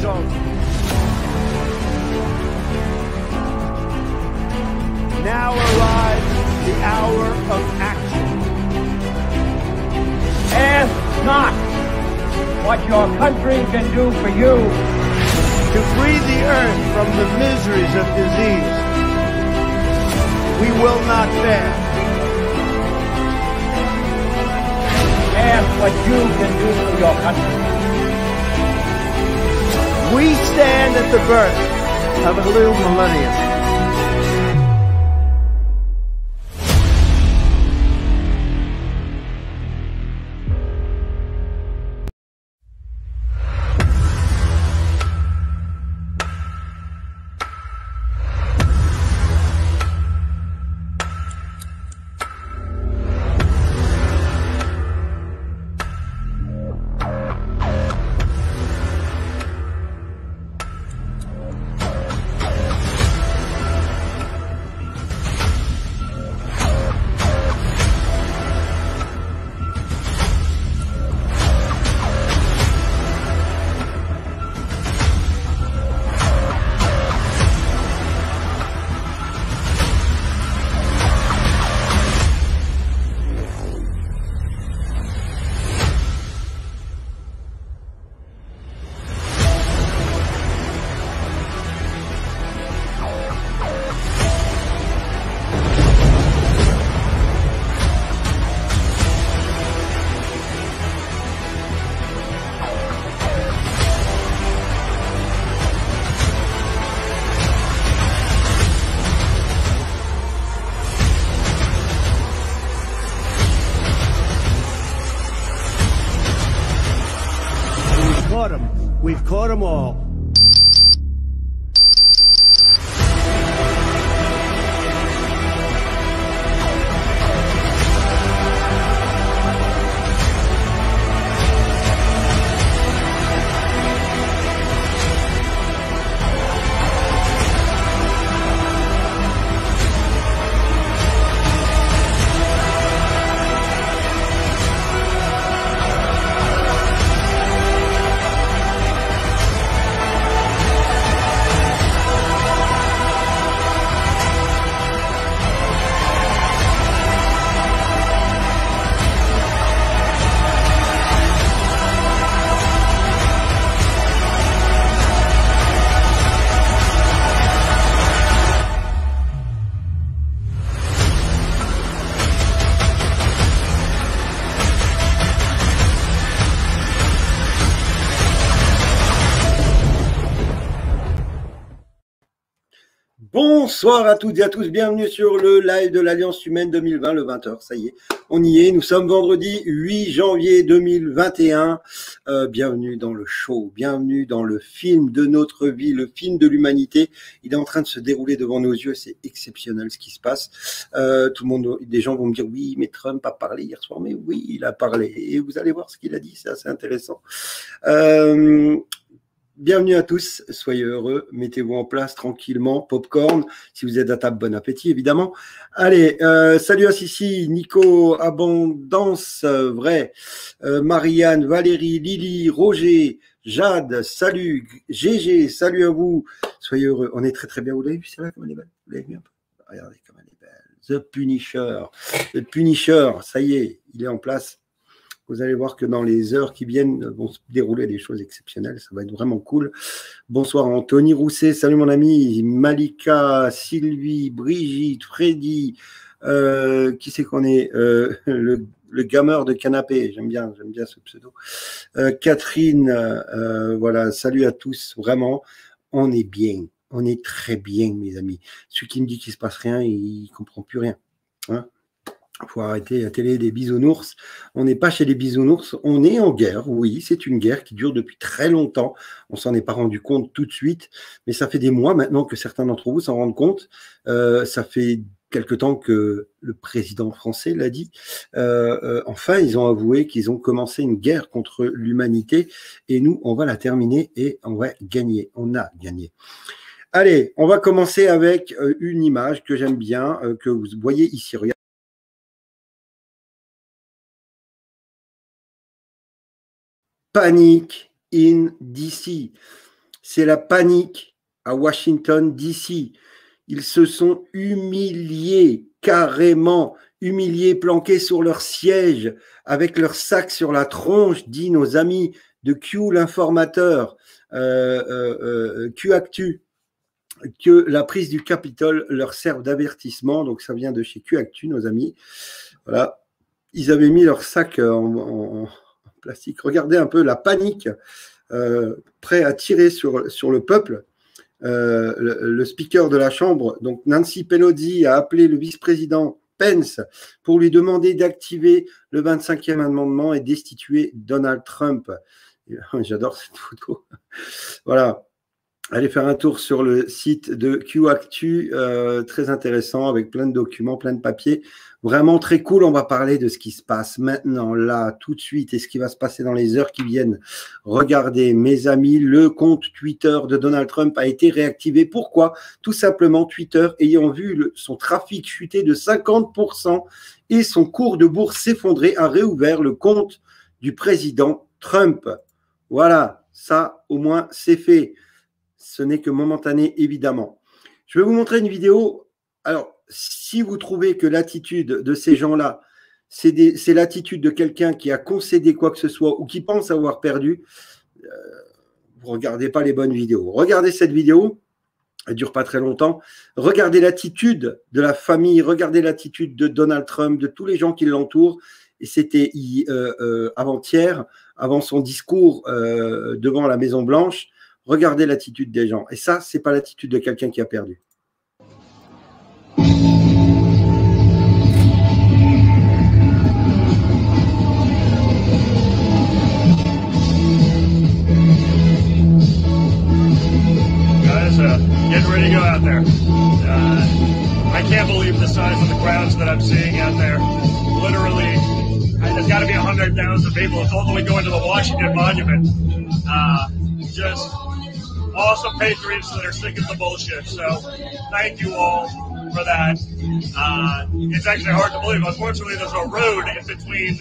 zone. Now arrives the hour of action. Ask not what your country can do for you. To free the earth from the miseries of disease, we will not fail. Ask what you can do for your country. We stand at the birth of a new millennium. We've caught them all. Bonsoir à toutes et à tous, bienvenue sur le live de l'Alliance Humaine 2020, le 20h, ça y est, on y est, nous sommes vendredi 8 janvier 2021, bienvenue dans le show, bienvenue dans le film de notre vie, le film de l'humanité, il est en train de se dérouler devant nos yeux, c'est exceptionnel ce qui se passe, tout le monde, des gens vont me dire oui mais Trump a parlé hier soir, mais oui il a parlé, et vous allez voir ce qu'il a dit, c'est assez intéressant. Bienvenue à tous, soyez heureux, mettez-vous en place tranquillement, popcorn, si vous êtes à table, bon appétit évidemment. Allez, salut à Sissi, Nico, Abondance, vrai, Marianne, Valérie, Lily, Roger, Jade, salut, GG, salut à vous, soyez heureux, on est très très bien, vous l'avez vu celle-là comme elle est belle, vous l'avez vu un peu, regardez comme elle est belle, The Punisher, ça y est, il est en place. Vous allez voir que dans les heures qui viennent vont se dérouler des choses exceptionnelles. Ça va être vraiment cool. Bonsoir Anthony Rousset. Salut mon ami. Malika, Sylvie, Brigitte, Freddy. Qui c'est qu'on est, le gamer de canapé. J'aime bien ce pseudo. Catherine. Voilà. Salut à tous. Vraiment, on est bien. On est très bien, mes amis. Celui qui me dit qu'il se passe rien, il comprend plus rien. Hein? Il faut arrêter la télé des bisounours. On n'est pas chez les bisounours, on est en guerre. Oui, c'est une guerre qui dure depuis très longtemps. On s'en est pas rendu compte tout de suite, mais ça fait des mois maintenant que certains d'entre vous s'en rendent compte. Ça fait quelque temps que le président français l'a dit. Enfin, ils ont avoué qu'ils ont commencé une guerre contre l'humanité et nous, on va la terminer et on va gagner. On a gagné. Allez, on va commencer avec une image que j'aime bien, que vous voyez ici. Regardez. Panic in DC. c'est la panique à Washington, D.C. Ils se sont humiliés, carrément humiliés, planqués sur leur siège, avec leur sac sur la tronche, dit nos amis de Q, l'informateur, Q Actu, que la prise du Capitole leur serve d'avertissement. Donc ça vient de chez Q Actu, nos amis. Voilà, ils avaient mis leur sac en plastique. Regardez un peu la panique, prêt à tirer sur le peuple. Le speaker de la Chambre, donc Nancy Pelosi, a appelé le vice-président Pence pour lui demander d'activer le 25e amendement et destituer Donald Trump. J'adore cette photo. Voilà. Allez faire un tour sur le site de Q Actu, très intéressant, avec plein de documents, plein de papiers. Vraiment très cool. On va parler de ce qui se passe maintenant, là, tout de suite, et ce qui va se passer dans les heures qui viennent. Regardez, mes amis, le compte Twitter de Donald Trump a été réactivé. Pourquoi? Tout simplement, Twitter, ayant vu son trafic chuter de 50% et son cours de bourse s'effondrer, a réouvert le compte du président Trump. Voilà, ça, au moins, c'est fait. Ce n'est que momentané, évidemment. Je vais vous montrer une vidéo. Alors, si vous trouvez que l'attitude de ces gens-là, c'est l'attitude de quelqu'un qui a concédé quoi que ce soit ou qui pense avoir perdu, vous ne regardez pas les bonnes vidéos. Regardez cette vidéo, elle ne dure pas très longtemps. Regardez l'attitude de la famille, regardez l'attitude de Donald Trump, de tous les gens qui l'entourent. Et c'était avant-hier, avant son discours devant la Maison-Blanche. Regardez l'attitude des gens. Et ça, ce n'est pas l'attitude de quelqu'un qui a perdu. Guys, getting ready to go out there. I can't believe the size of the crowds that I'm seeing out there. Literally, there's got to be 100,000 people. It's all the way going to the Washington Monument. Just awesome patriots that are sick of the bullshit. So thank you all for that. It's actually hard to believe. Unfortunately, there's a road in between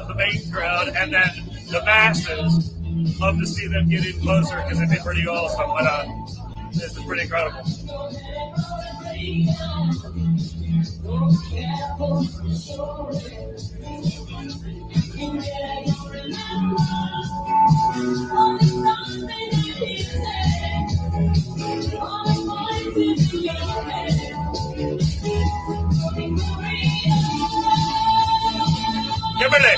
the main crowd and then the masses. Love to see them get in closer because it'd be pretty awesome. But this is pretty incredible. Kimberly!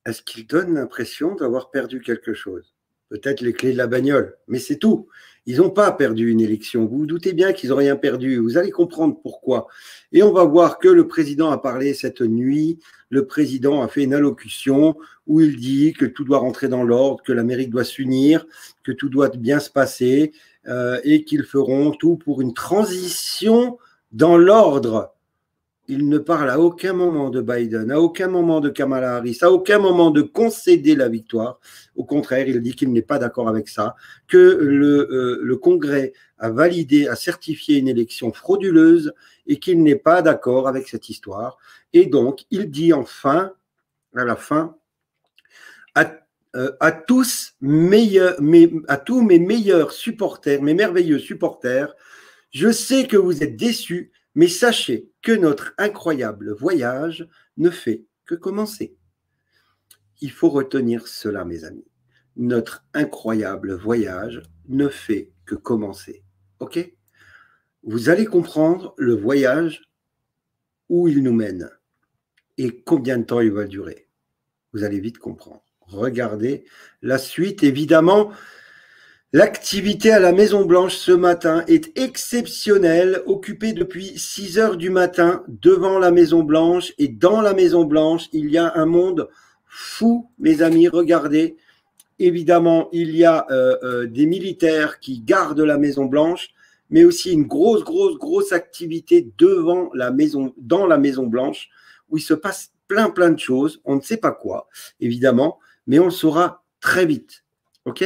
Est-ce qu'il donne l'impression d'avoir perdu quelque chose? Peut-être les clés de la bagnole, mais c'est tout. Ils n'ont pas perdu une élection. Vous vous doutez bien qu'ils n'ont rien perdu. Vous allez comprendre pourquoi. Et on va voir que le président a parlé cette nuit. Le président a fait une allocution où il dit que tout doit rentrer dans l'ordre, que l'Amérique doit s'unir, que tout doit bien se passer et qu'ils feront tout pour une transition dans l'ordre. Il ne parle à aucun moment de Biden, à aucun moment de Kamala Harris, à aucun moment de concéder la victoire. Au contraire, il dit qu'il n'est pas d'accord avec ça, que le Congrès a validé, a certifié une élection frauduleuse et qu'il n'est pas d'accord avec cette histoire. Et donc, il dit enfin, à la fin, à tous mes meilleurs supporters, mes merveilleux supporters, je sais que vous êtes déçus, mais sachez que notre incroyable voyage ne fait que commencer. Il faut retenir cela, mes amis. notre incroyable voyage ne fait que commencer. OK? Vous allez comprendre le voyage, où il nous mène et combien de temps il va durer. Vous allez vite comprendre. Regardez la suite. Évidemment, l'activité à la Maison-Blanche ce matin est exceptionnelle, occupée depuis 6 heures du matin devant la Maison-Blanche. Et dans la Maison-Blanche, il y a un monde fou, mes amis. Regardez. Évidemment, il y a des militaires qui gardent la Maison-Blanche, mais aussi une grosse activité devant la maison, dans la Maison-Blanche, où il se passe plein de choses. On ne sait pas quoi, évidemment, mais on le saura très vite. OK?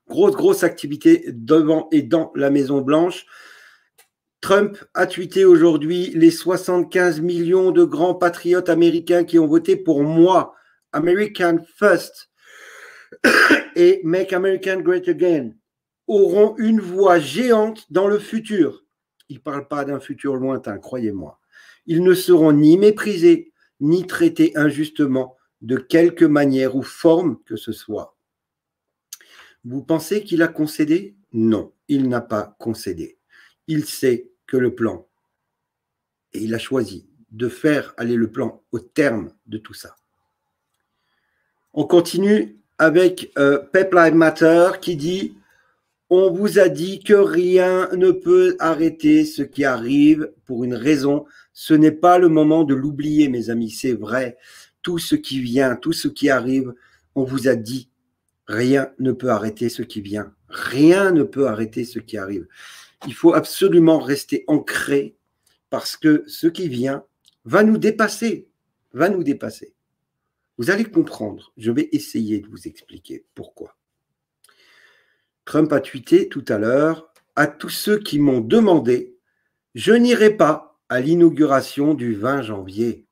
Grosse activité devant et dans la Maison-Blanche. Trump a tweeté aujourd'hui les 75 millions de grands patriotes américains qui ont voté pour moi, American First et Make America Great Again, auront une voix géante dans le futur. Il ne parle pas d'un futur lointain, croyez-moi. Ils ne seront ni méprisés, ni traités injustement de quelque manière ou forme que ce soit. Vous pensez qu'il a concédé? Non, il n'a pas concédé. Il sait que le plan, et il a choisi de faire aller le plan au terme de tout ça. On continue avec Pep Lives Matter qui dit: on vous a dit que rien ne peut arrêter ce qui arrive pour une raison. Ce n'est pas le moment de l'oublier, mes amis, c'est vrai. Tout ce qui vient, tout ce qui arrive, on vous a dit, rien ne peut arrêter ce qui vient. Rien ne peut arrêter ce qui arrive. Il faut absolument rester ancré parce que ce qui vient va nous dépasser, va nous dépasser. Vous allez comprendre, je vais essayer de vous expliquer pourquoi. Trump a tweeté tout à l'heure à tous ceux qui m'ont demandé « Je n'irai pas à l'inauguration du 20 janvier ».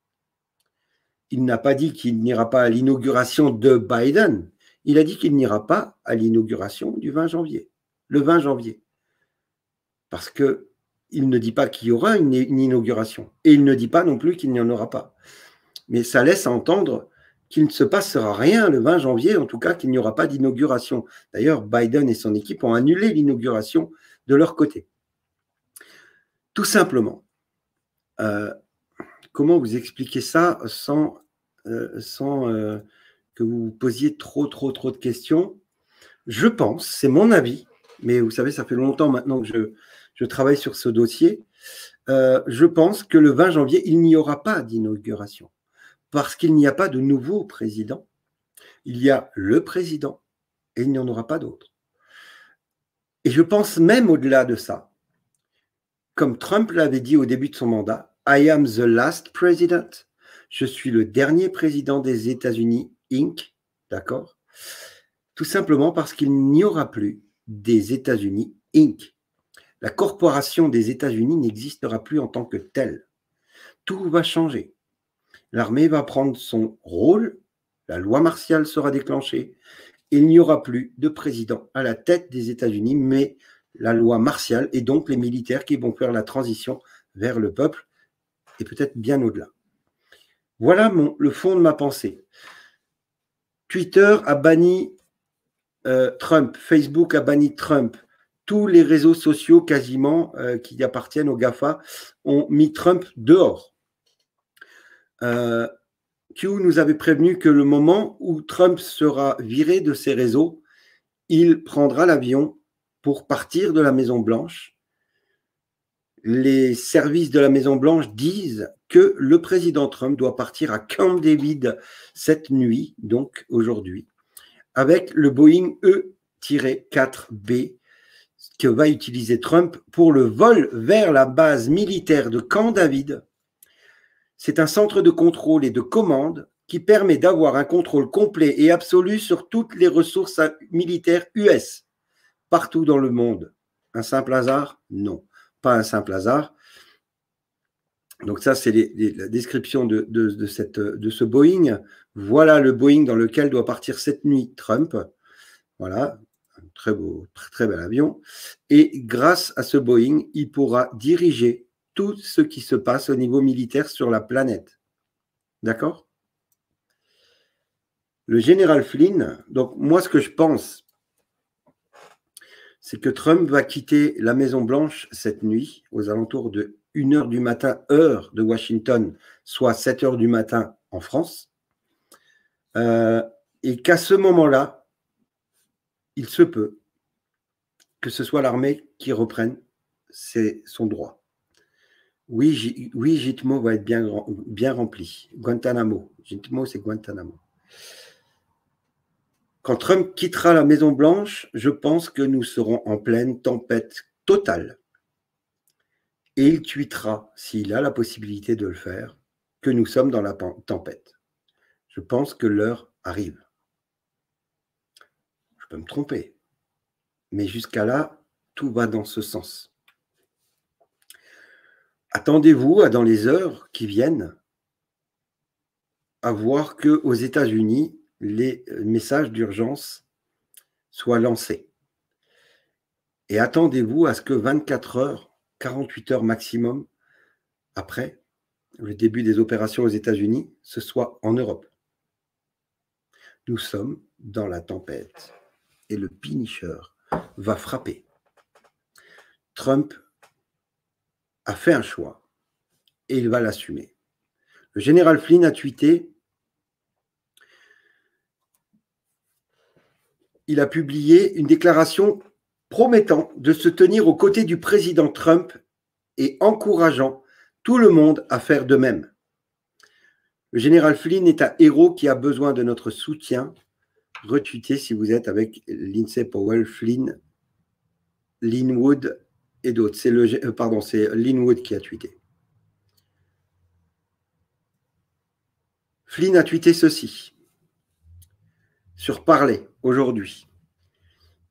Il n'a pas dit qu'il n'ira pas à l'inauguration de Biden. Il a dit qu'il n'ira pas à l'inauguration du 20 janvier, le 20 janvier. Parce qu'il ne dit pas qu'il y aura une inauguration. Et il ne dit pas non plus qu'il n'y en aura pas. Mais ça laisse entendre qu'il ne se passera rien le 20 janvier, en tout cas qu'il n'y aura pas d'inauguration. D'ailleurs, Biden et son équipe ont annulé l'inauguration de leur côté. Tout simplement. Comment vous expliquer ça sans que vous vous posiez trop de questions? Je pense, c'est mon avis, mais vous savez, ça fait longtemps maintenant que je travaille sur ce dossier. Je pense que le 20 janvier, il n'y aura pas d'inauguration. Parce qu'il n'y a pas de nouveau président. Il y a le président et il n'y en aura pas d'autre. Et je pense même au-delà de ça, comme Trump l'avait dit au début de son mandat, « I am the last president ». Je suis le dernier président des États-Unis, Inc. D'accord? Tout simplement parce qu'il n'y aura plus des États-Unis, Inc. La corporation des États-Unis n'existera plus en tant que telle. Tout va changer. L'armée va prendre son rôle, la loi martiale sera déclenchée, et il n'y aura plus de président à la tête des États-Unis, mais la loi martiale et donc les militaires qui vont faire la transition vers le peuple et peut-être bien au-delà. Voilà le fond de ma pensée. Twitter a banni Trump, Facebook a banni Trump, tous les réseaux sociaux quasiment qui appartiennent aux GAFA ont mis Trump dehors. Q nous avait prévenu que le moment où Trump sera viré de ses réseaux, il prendra l'avion pour partir de la Maison-Blanche. Les services de la Maison-Blanche disent que le président Trump doit partir à Camp David cette nuit, donc aujourd'hui, avec le Boeing E-4B que va utiliser Trump pour le vol vers la base militaire de Camp David. C'est un centre de contrôle et de commande qui permet d'avoir un contrôle complet et absolu sur toutes les ressources militaires US, partout dans le monde. Un simple hasard? Non, pas un simple hasard. Donc ça, c'est la description de ce Boeing. Voilà le Boeing dans lequel doit partir cette nuit Trump. Voilà, un très beau, très bel avion. Et grâce à ce Boeing, il pourra diriger tout ce qui se passe au niveau militaire sur la planète. D'accord? Le général Flynn, donc moi ce que je pense, c'est que Trump va quitter la Maison-Blanche cette nuit, aux alentours de 1h du matin, heure de Washington, soit 7h du matin en France, et qu'à ce moment-là, il se peut que ce soit l'armée qui reprenne, c'est son droit. Oui, Gitmo va être bien rempli. Guantanamo. Gitmo, c'est Guantanamo. Quand Trump quittera la Maison-Blanche, je pense que nous serons en pleine tempête totale. Et il tweetera, s'il a la possibilité de le faire, que nous sommes dans la tempête. Je pense que l'heure arrive. Je peux me tromper. Mais jusqu'à là, tout va dans ce sens. Attendez-vous dans les heures qui viennent à voir qu'aux États-Unis, les messages d'urgence soient lancés. Et attendez-vous à ce que 24 heures, 48 heures maximum après le début des opérations aux États-Unis, ce soit en Europe. Nous sommes dans la tempête et le Punisher va frapper. Trump a fait un choix et il va l'assumer. Le général Flynn a tweeté, il a publié une déclaration promettant de se tenir aux côtés du président Trump et encourageant tout le monde à faire de même. Le général Flynn est un héros qui a besoin de notre soutien. Retweetez si vous êtes avec Lindsay Powell, Flynn, Linwood et d'autres. C'est Linwood qui a tweeté. Flynn a tweeté ceci sur Parler aujourd'hui.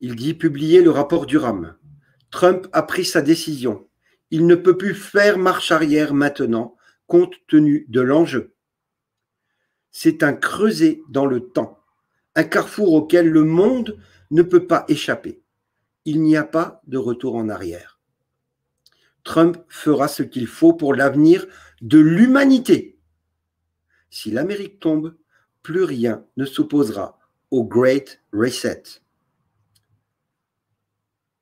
Il dit publier le rapport Durham. Trump a pris sa décision. Il ne peut plus faire marche arrière maintenant, compte tenu de l'enjeu. C'est un creuset dans le temps, un carrefour auquel le monde ne peut pas échapper. Il n'y a pas de retour en arrière. Trump fera ce qu'il faut pour l'avenir de l'humanité. Si l'Amérique tombe, plus rien ne s'opposera au Great Reset.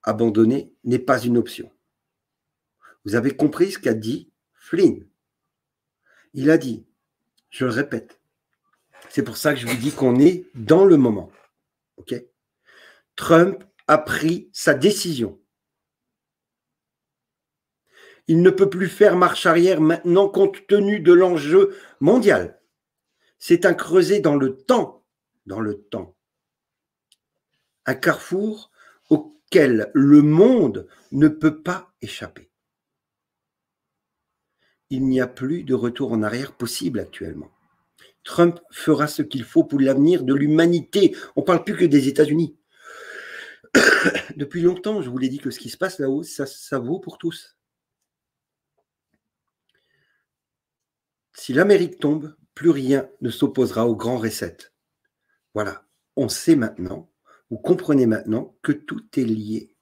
Abandonner n'est pas une option. Vous avez compris ce qu'a dit Flynn. Il a dit, je le répète, c'est pour ça que je vous dis qu'on est dans le moment. Okay ? Trump a pris sa décision. Il ne peut plus faire marche arrière maintenant compte tenu de l'enjeu mondial. C'est un creuset dans le temps. Un carrefour auquel le monde ne peut pas échapper. Il n'y a plus de retour en arrière possible actuellement. Trump fera ce qu'il faut pour l'avenir de l'humanité. On ne parle plus que des États-Unis. Depuis longtemps, je vous l'ai dit que ce qui se passe là-haut, ça vaut pour tous. Si l'Amérique tombe, plus rien ne s'opposera au grand reset. Voilà, on sait maintenant, vous comprenez maintenant que tout est lié.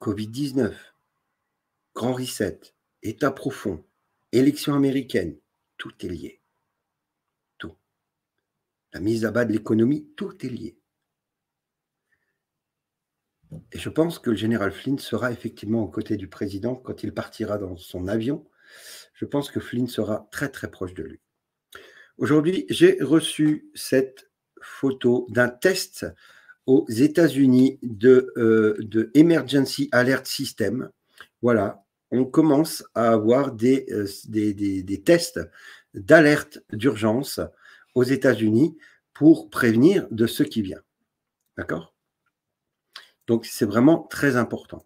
Covid-19, grand reset, État profond, élection américaine, tout est lié. Tout. La mise à bas de l'économie, tout est lié. Et je pense que le général Flynn sera effectivement aux côtés du président quand il partira dans son avion. Je pense que Flynn sera très très proche de lui. Aujourd'hui, j'ai reçu cette photo d'un test aux États-Unis de Emergency Alert System. Voilà, on commence à avoir des tests d'alerte d'urgence aux États-Unis pour prévenir de ce qui vient. D'accord ? Donc, c'est vraiment très important.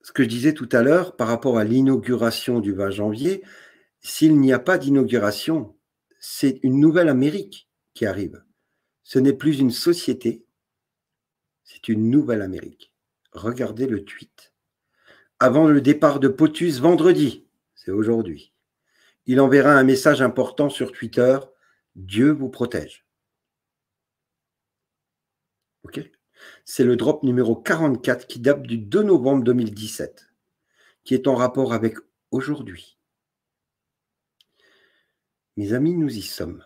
Ce que je disais tout à l'heure par rapport à l'inauguration du 20 janvier, s'il n'y a pas d'inauguration, c'est une nouvelle Amérique qui arrive. Ce n'est plus une société, c'est une nouvelle Amérique. Regardez le tweet. Avant le départ de POTUS vendredi, c'est aujourd'hui, il enverra un message important sur Twitter, Dieu vous protège. Ok ? C'est le drop numéro 44 qui date du 2 novembre 2017, qui est en rapport avec aujourd'hui. Mes amis, nous y sommes.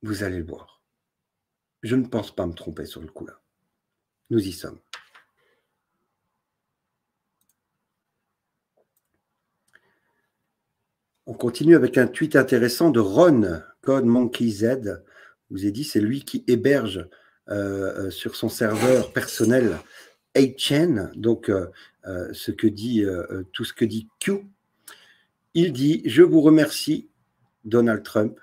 Vous allez le voir. Je ne pense pas me tromper sur le coup là. Nous y sommes. On continue avec un tweet intéressant de Ron, Code Monkey Z. Je vous ai dit, c'est lui qui héberge sur son serveur personnel 8chan, donc tout ce que dit Q. Il dit « Je vous remercie, Donald Trump.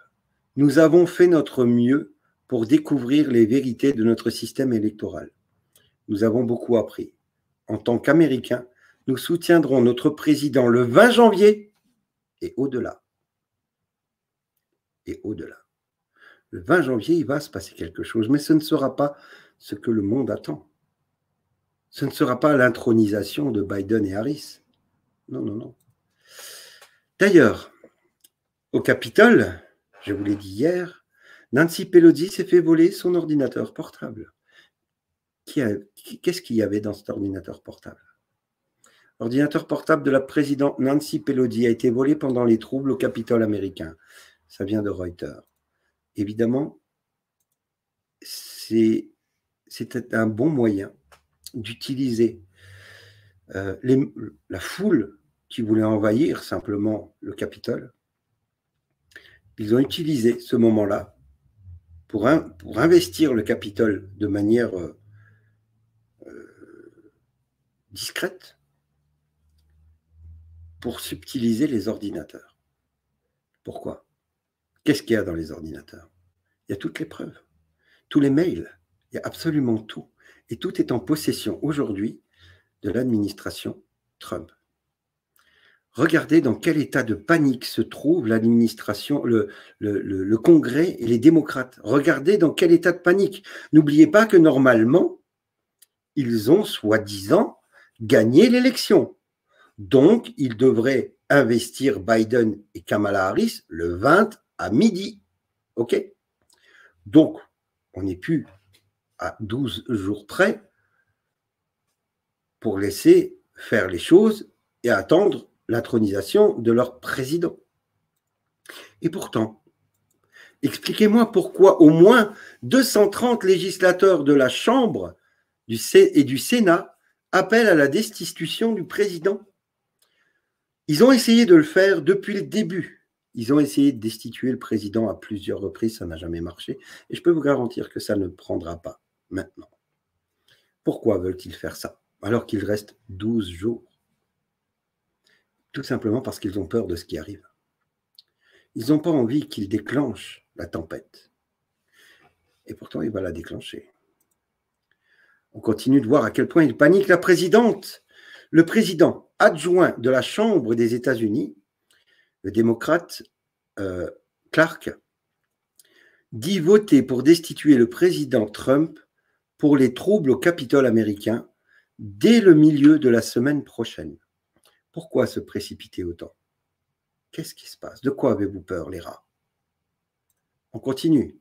Nous avons fait notre mieux pour découvrir les vérités de notre système électoral. Nous avons beaucoup appris. En tant qu'Américains, nous soutiendrons notre président le 20 janvier et au-delà. Et au-delà. Le 20 janvier, il va se passer quelque chose, mais ce ne sera pas ce que le monde attend. Ce ne sera pas l'intronisation de Biden et Harris. Non, non, non. D'ailleurs, au Capitole, je vous l'ai dit hier, Nancy Pelosi s'est fait voler son ordinateur portable. Qu'est-ce qu'il y avait dans cet ordinateur portable? L'ordinateur portable de la présidente Nancy Pelosi a été volé pendant les troubles au Capitole américain. Ça vient de Reuters. Évidemment, c'était un bon moyen d'utiliser la foule qui voulait envahir simplement le Capitole. Ils ont utilisé ce moment-là pour investir le Capitole de manière discrète, pour subtiliser les ordinateurs. Pourquoi? Qu'est-ce qu'il y a dans les ordinateurs? Il y a toutes les preuves, tous les mails, il y a absolument tout. Et tout est en possession aujourd'hui de l'administration Trump. Regardez dans quel état de panique se trouve l'administration, le Congrès et les démocrates. Regardez dans quel état de panique. N'oubliez pas que normalement, ils ont soi-disant gagné l'élection. Donc, ils devraient investir Biden et Kamala Harris le 20 à midi. OK? Donc, on n'est plus à 12 jours près pour laisser faire les choses et attendre l'intronisation de leur président. Et pourtant, expliquez-moi pourquoi au moins 230 législateurs de la Chambre et du Sénat appellent à la destitution du président. Ils ont essayé de le faire depuis le début. Ils ont essayé de destituer le président à plusieurs reprises, ça n'a jamais marché. Et je peux vous garantir que ça ne prendra pas maintenant. Pourquoi veulent-ils faire ça alors qu'il reste 12 jours? Tout simplement parce qu'ils ont peur de ce qui arrive. Ils n'ont pas envie qu'il déclenche la tempête. Et pourtant, il va la déclencher. On continue de voir à quel point il panique la présidente. Le président adjoint de la Chambre des États-Unis, le démocrate Clark, dit voter pour destituer le président Trump pour les troubles au Capitole américain dès le milieu de la semaine prochaine. Pourquoi se précipiter autant? Qu'est-ce qui se passe? De quoi avez-vous peur, les rats? On continue.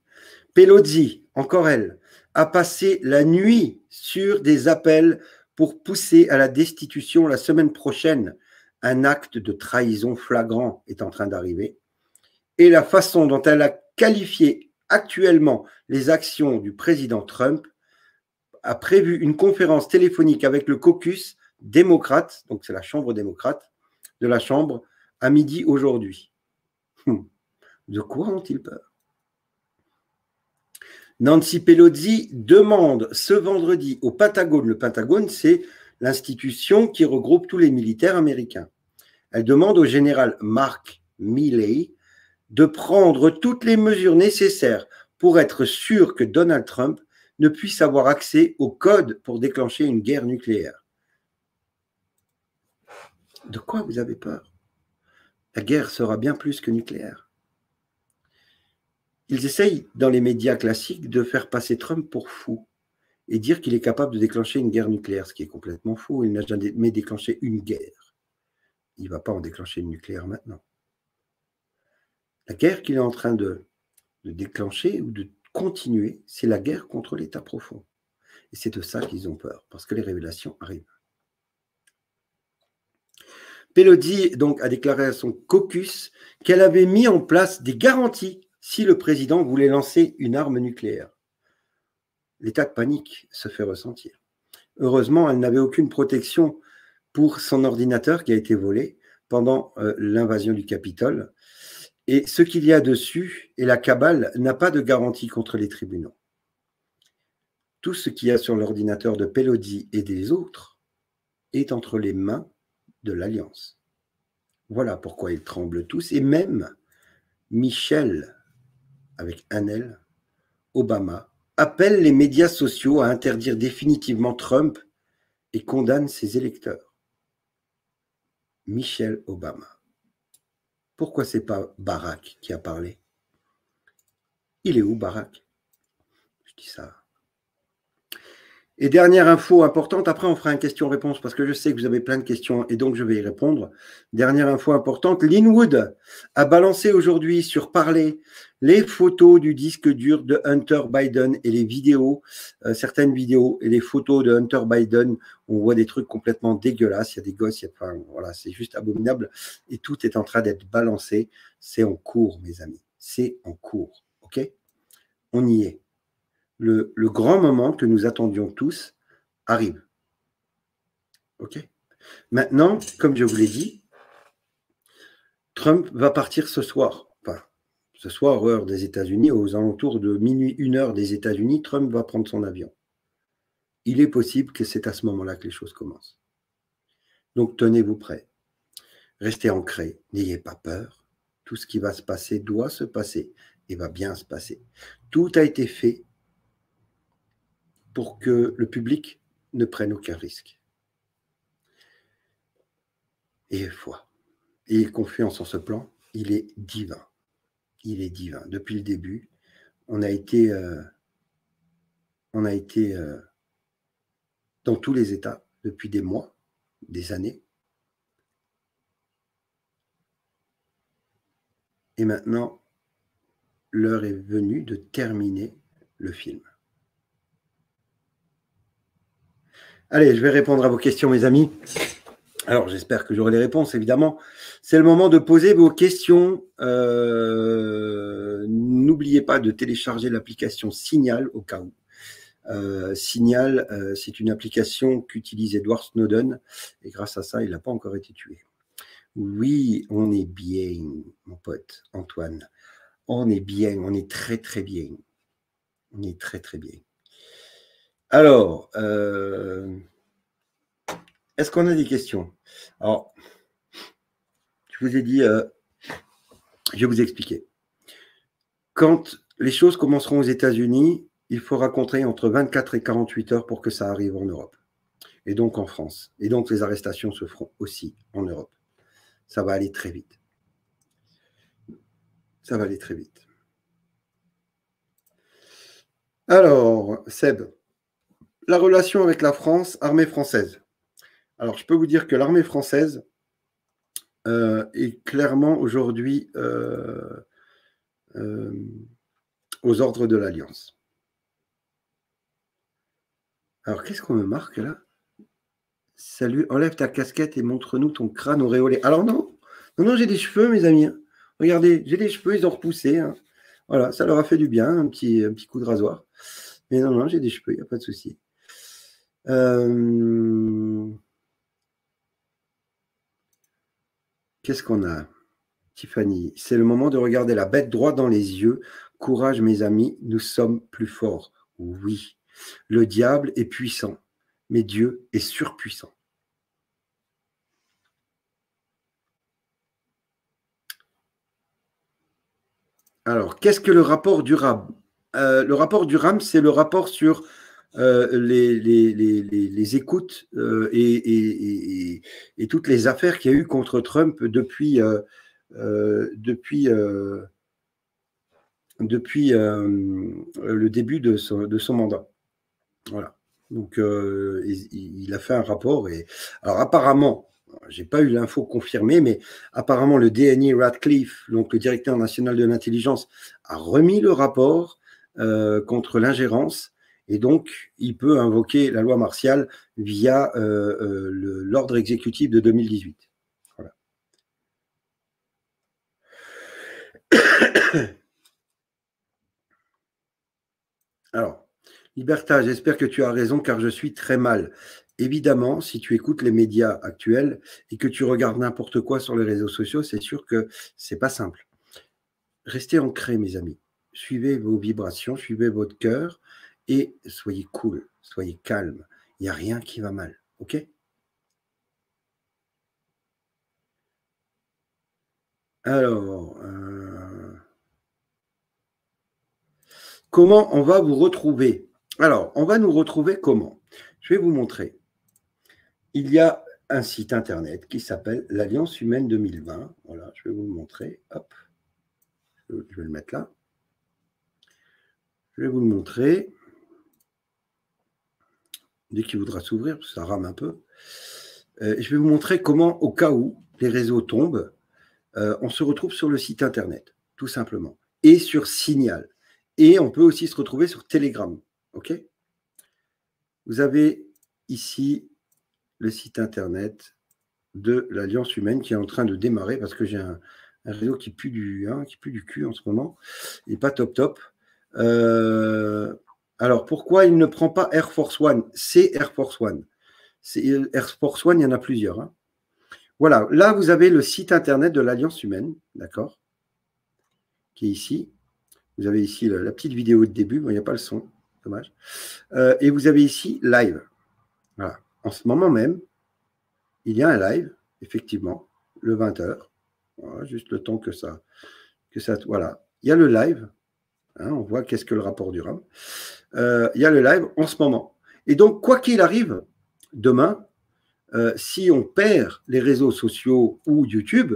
Pelosi, encore elle, a passé la nuit sur des appels pour pousser à la destitution la semaine prochaine. Un acte de trahison flagrant est en train d'arriver. Et la façon dont elle a qualifié actuellement les actions du président Trump a prévu une conférence téléphonique avec le caucus démocrate, donc c'est la chambre démocrate de la Chambre, à midi aujourd'hui. De quoi ont-ils peur? Nancy Pelosi demande ce vendredi au Pentagone, le Pentagone c'est l'institution qui regroupe tous les militaires américains. Elle demande au général Mark Milley de prendre toutes les mesures nécessaires pour être sûr que Donald Trump ne puisse avoir accès au code pour déclencher une guerre nucléaire. De quoi vous avez peur? La guerre sera bien plus que nucléaire. Ils essayent, dans les médias classiques, de faire passer Trump pour fou et dire qu'il est capable de déclencher une guerre nucléaire, ce qui est complètement faux. Il n'a jamais déclenché une guerre. Il ne va pas en déclencher une nucléaire maintenant. La guerre qu'il est en train de déclencher ou de continuer, c'est la guerre contre l'État profond. Et c'est de ça qu'ils ont peur, parce que les révélations arrivent. Pelosi donc a déclaré à son caucus qu'elle avait mis en place des garanties si le président voulait lancer une arme nucléaire. L'état de panique se fait ressentir. Heureusement, elle n'avait aucune protection pour son ordinateur qui a été volé pendant l'invasion du Capitole. Et ce qu'il y a dessus, et la cabale, n'a pas de garantie contre les tribunaux. Tout ce qu'il y a sur l'ordinateur de Pelosi et des autres est entre les mains de l'Alliance. Voilà pourquoi ils tremblent tous. Et même Michelle, avec un L, Obama, appelle les médias sociaux à interdire définitivement Trump et condamne ses électeurs. Michelle Obama. Pourquoi c'est pas Barack qui a parlé? Il est où Barack? Je dis ça. Et dernière info importante, après on fera une question-réponse parce que je sais que vous avez plein de questions et donc je vais y répondre. Dernière info importante, Linwood a balancé aujourd'hui sur Parler les photos du disque dur de Hunter Biden et les vidéos, certaines vidéos et les photos de Hunter Biden. On voit des trucs complètement dégueulasses, il y a des gosses, enfin, voilà, c'est juste abominable et tout est en train d'être balancé. C'est en cours, mes amis, c'est en cours, ok? On y est. Le grand moment que nous attendions tous arrive. OK? Maintenant, comme je vous l'ai dit, Trump va partir ce soir. Enfin, ce soir, heure des États-Unis, aux alentours de minuit, 1h des États-Unis, Trump va prendre son avion. Il est possible que c'est à ce moment-là que les choses commencent. Donc, tenez-vous prêts. Restez ancrés. N'ayez pas peur. Tout ce qui va se passer doit se passer et va bien se passer. Tout a été fait pour que le public ne prenne aucun risque. Et foi. Et confiance en ce plan, il est divin. Il est divin. Depuis le début, on a été dans tous les États depuis des mois, des années. Et maintenant, l'heure est venue de terminer le film. Allez, je vais répondre à vos questions, mes amis. Alors, j'espère que j'aurai les réponses, évidemment. C'est le moment de poser vos questions. N'oubliez pas de télécharger l'application Signal au cas où. Signal, c'est une application qu'utilise Edward Snowden. Et grâce à ça, il n'a pas encore été tué. Oui, on est bien, mon pote Antoine. On est bien, on est très, très bien. On est très, très bien. Alors, est-ce qu'on a des questions? Alors, je vous ai dit, je vais vous expliquer. Quand les choses commenceront aux États-Unis, il faudra compter entre 24 et 48 heures pour que ça arrive en Europe. Et donc en France. Et donc les arrestations se feront aussi en Europe. Ça va aller très vite. Ça va aller très vite. Alors, Seb, la relation avec la France, armée française. Alors, je peux vous dire que l'armée française est clairement aujourd'hui aux ordres de l'Alliance. Alors, qu'est-ce qu'on me marque là? Salut, enlève ta casquette et montre-nous ton crâne auréolé. Alors non, non, j'ai des cheveux, mes amis. Regardez, j'ai des cheveux, ils ont repoussé. Hein. Voilà, ça leur a fait du bien, un petit coup de rasoir. Mais non, j'ai des cheveux, il n'y a pas de souci. Qu'est-ce qu'on a? Tiffany, c'est le moment de regarder la bête droit dans les yeux. Courage, mes amis, nous sommes plus forts. Oui, le diable est puissant, mais Dieu est surpuissant. Alors, qu'est-ce que le rapport Durham? Le rapport Durham, c'est le rapport sur les écoutes et toutes les affaires qu'il y a eu contre Trump depuis le début de son mandat. Voilà. Donc, il a fait un rapport. Alors, apparemment, je n'ai pas eu l'info confirmée, mais apparemment, le DNI Radcliffe, donc le directeur national de l'intelligence, a remis le rapport contre l'ingérence. Et donc, il peut invoquer la loi martiale via l'ordre exécutif de 2018. Voilà. Alors, Liberta, j'espère que tu as raison car je suis très mal. Évidemment, si tu écoutes les médias actuels et que tu regardes n'importe quoi sur les réseaux sociaux, c'est sûr que c'est pas simple. Restez ancrés, mes amis. Suivez vos vibrations, suivez votre cœur et soyez cool, soyez calme. Il n'y a rien qui va mal, ok? Alors, comment on va vous retrouver? Alors, on va nous retrouver comment? Je vais vous montrer. Il y a un site internet qui s'appelle l'Alliance Humaine 2020. Voilà, je vais vous le montrer. Hop, je vais le mettre là. Je vais vous le montrer. Dès qu'il voudra s'ouvrir, parce que ça rame un peu. Je vais vous montrer comment, au cas où les réseaux tombent, on se retrouve sur le site internet, tout simplement, et sur Signal. Et on peut aussi se retrouver sur Telegram. OK? Vous avez ici le site internet de l'Alliance Humaine qui est en train de démarrer parce que j'ai un réseau qui pue du cul en ce moment. Il n'est pas top. Alors, pourquoi il ne prend pas Air Force One? C'est Air Force One. Air Force One, il y en a plusieurs. Hein. Voilà, là, vous avez le site internet de l'Alliance Humaine, d'accord, qui est ici. Vous avez ici la petite vidéo de début, bon, il n'y a pas le son, dommage. Et vous avez ici live. Voilà. En ce moment même, il y a un live, effectivement, le 20h. Voilà, juste le temps que ça. Voilà. Il y a le live. Hein, on voit qu'est-ce que le rapport du RAM. Il y a le live en ce moment. Et donc, quoi qu'il arrive, demain, si on perd les réseaux sociaux ou YouTube,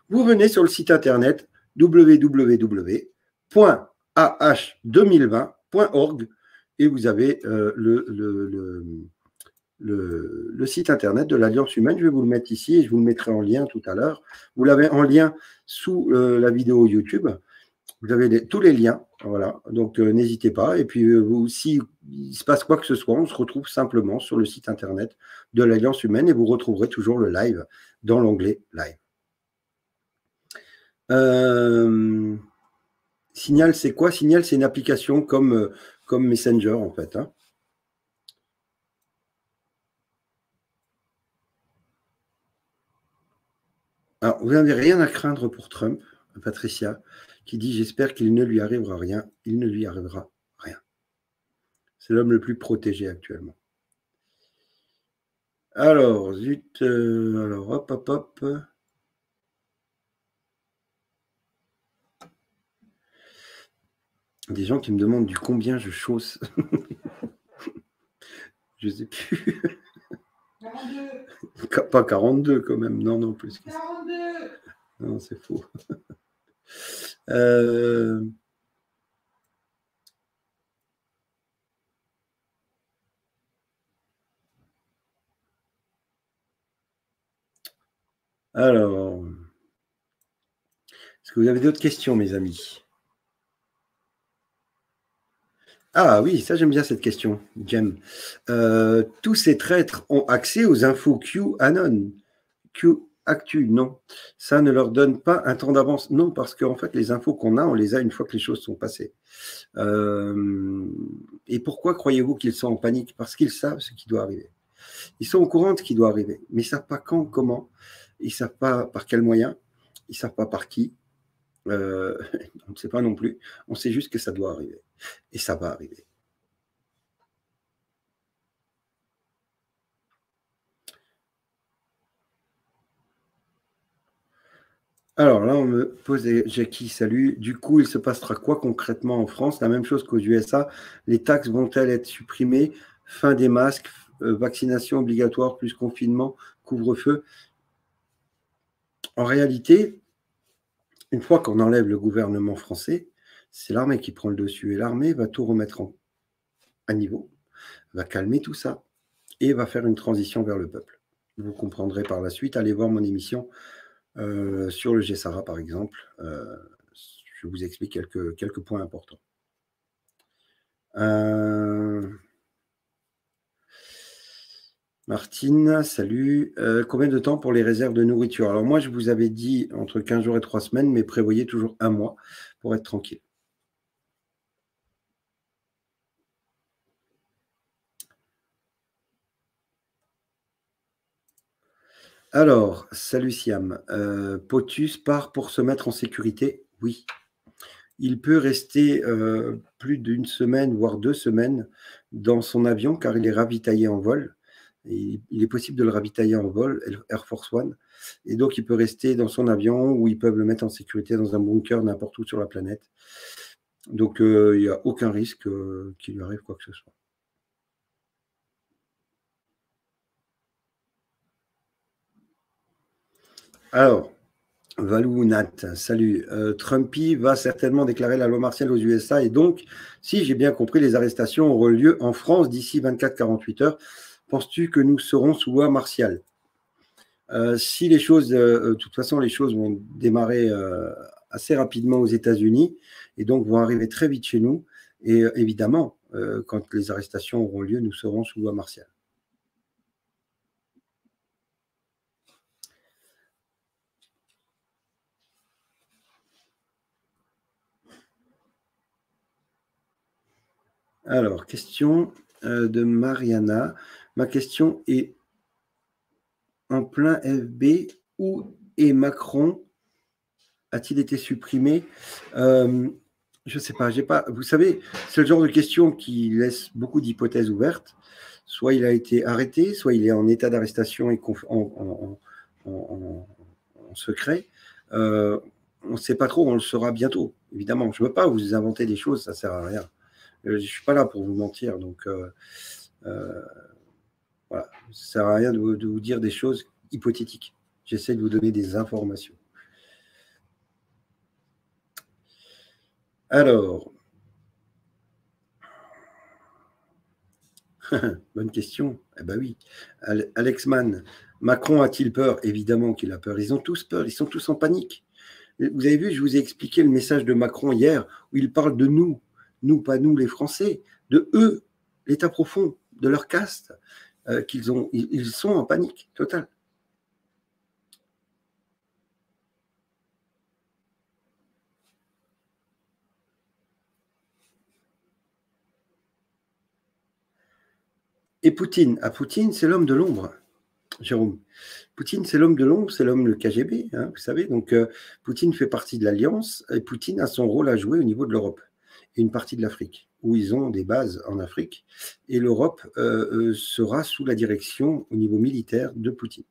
vous venez sur le site internet www.ah2020.org et vous avez le site internet de l'Alliance Humaine. Je vais vous le mettre ici et je vous le mettrai en lien tout à l'heure. Vous l'avez en lien sous la vidéo YouTube. Vous avez tous les liens, voilà. Donc n'hésitez pas. Et puis si il se passe quoi que ce soit, on se retrouve simplement sur le site internet de l'Alliance Humaine et vous retrouverez toujours le live dans l'onglet live. Signal, c'est quoi? Signal, c'est une application comme Messenger en fait. Hein. Alors, vous n'avez rien à craindre pour Trump, Patricia, qui dit « J'espère qu'il ne lui arrivera rien. » Il ne lui arrivera rien. C'est l'homme le plus protégé actuellement. Alors, zut, alors hop. Des gens qui me demandent du combien je chausse. Je sais plus. 42. Pas 42 quand même, non, plus que ça. 42. Non, c'est faux. Alors, est-ce que vous avez d'autres questions, mes amis? Ah oui, ça j'aime bien cette question, Jem. Tous ces traîtres ont accès aux infos QAnon. Actu, non. Ça ne leur donne pas un temps d'avance. Non, parce qu'en fait, les infos qu'on a, on les a une fois que les choses sont passées. Et pourquoi croyez-vous qu'ils sont en panique? Parce qu'ils savent ce qui doit arriver. Ils sont au courant de ce qui doit arriver, mais ils ne savent pas quand, comment. Ils ne savent pas par quel moyen. Ils ne savent pas par qui. On ne sait pas non plus. On sait juste que ça doit arriver. Et ça va arriver. Alors là, on me pose, Jackie, salut. Du coup, il se passera quoi concrètement en France? La même chose qu'aux USA. Les taxes vont-elles être supprimées? Fin des masques, vaccination obligatoire, plus confinement, couvre-feu. En réalité, une fois qu'on enlève le gouvernement français, c'est l'armée qui prend le dessus. Et l'armée va tout remettre à niveau, va calmer tout ça et va faire une transition vers le peuple. Vous comprendrez par la suite. Allez voir mon émission sur le GESARA, par exemple. Je vous explique quelques points importants. Martine, salut. Combien de temps pour les réserves de nourriture? Alors moi, je vous avais dit entre 15 jours et 3 semaines, mais prévoyez toujours un mois pour être tranquille. Alors, salut Siam. POTUS part pour se mettre en sécurité? Oui. Il peut rester plus d'une semaine, voire 2 semaines dans son avion, car il est ravitaillé en vol. Et il est possible de le ravitailler en vol, Air Force One. Et donc, il peut rester dans son avion ou ils peuvent le mettre en sécurité dans un bunker n'importe où sur la planète. Donc, il n'y a aucun risque qu'il lui arrive quoi que ce soit. Alors, Valou Nat, salut. Trumpy va certainement déclarer la loi martiale aux USA et donc, si j'ai bien compris, les arrestations auront lieu en France d'ici 24-48 heures. Penses-tu que nous serons sous loi martiale? Si les choses, de toute façon, les choses vont démarrer assez rapidement aux États-Unis et donc vont arriver très vite chez nous. Et évidemment, quand les arrestations auront lieu, nous serons sous loi martiale. Alors, question de Mariana. Ma question est en plein FB, où est Macron? A-t-il été supprimé? Je ne sais pas, vous savez, c'est le genre de question qui laisse beaucoup d'hypothèses ouvertes. Soit il a été arrêté, soit il est en état d'arrestation et en secret. On ne sait pas trop, on le saura bientôt, évidemment. Je ne veux pas vous inventer des choses, ça ne sert à rien. Je ne suis pas là pour vous mentir, donc voilà, ça ne sert à rien de vous dire des choses hypothétiques. J'essaie de vous donner des informations. Alors, bonne question. Eh ben oui. Alex Mann, Macron a-t-il peur? Évidemment qu'il a peur. Ils ont tous peur, ils sont tous en panique. Vous avez vu, je vous ai expliqué le message de Macron hier, où il parle de nous, pas nous les Français, de eux, l'état profond, de leur caste, ils sont en panique totale. Et Poutine, Poutine, c'est l'homme de l'ombre, Jérôme. Poutine, c'est l'homme de l'ombre, c'est l'homme, le KGB, hein, vous savez. Donc, Poutine fait partie de l'Alliance et Poutine a son rôle à jouer au niveau de l'Europe et une partie de l'Afrique, où ils ont des bases en Afrique. Et l'Europe sera sous la direction, au niveau militaire, de Poutine.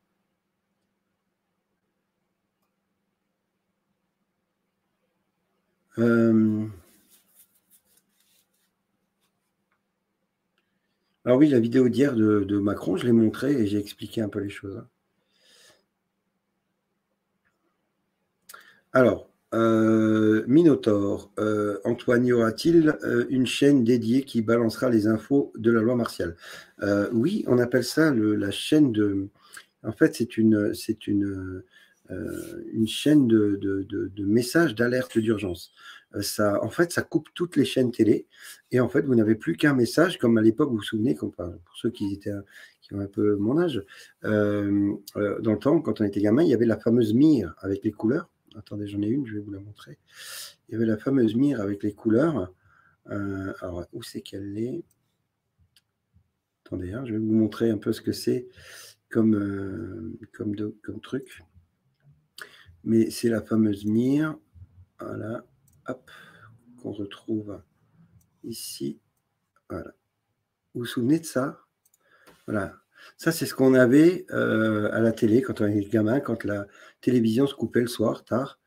Alors oui, la vidéo d'hier de Macron, je l'ai montrée et j'ai expliqué un peu les choses. Alors, Minotaur, Antoine, y aura-t-il une chaîne dédiée qui balancera les infos de la loi martiale? Oui, on appelle ça la chaîne de... En fait, c'est une chaîne de messages d'alerte d'urgence. En fait, ça coupe toutes les chaînes télé et en fait, vous n'avez plus qu'un message, comme à l'époque, vous vous souvenez, pour ceux qui ont un peu mon âge, dans le temps, quand on était gamin, il y avait la fameuse mire avec les couleurs. Attendez, j'en ai une, je vais vous la montrer. Il y avait la fameuse mire avec les couleurs. Alors, où c'est qu'elle est? Attendez, je vais vous montrer un peu ce que c'est comme truc. Mais c'est la fameuse mire, voilà, hop, qu'on retrouve ici. Voilà. Vous vous souvenez de ça? Voilà. Ça, c'est ce qu'on avait à la télé quand on était gamin, quand la télévision se coupait le soir, tard,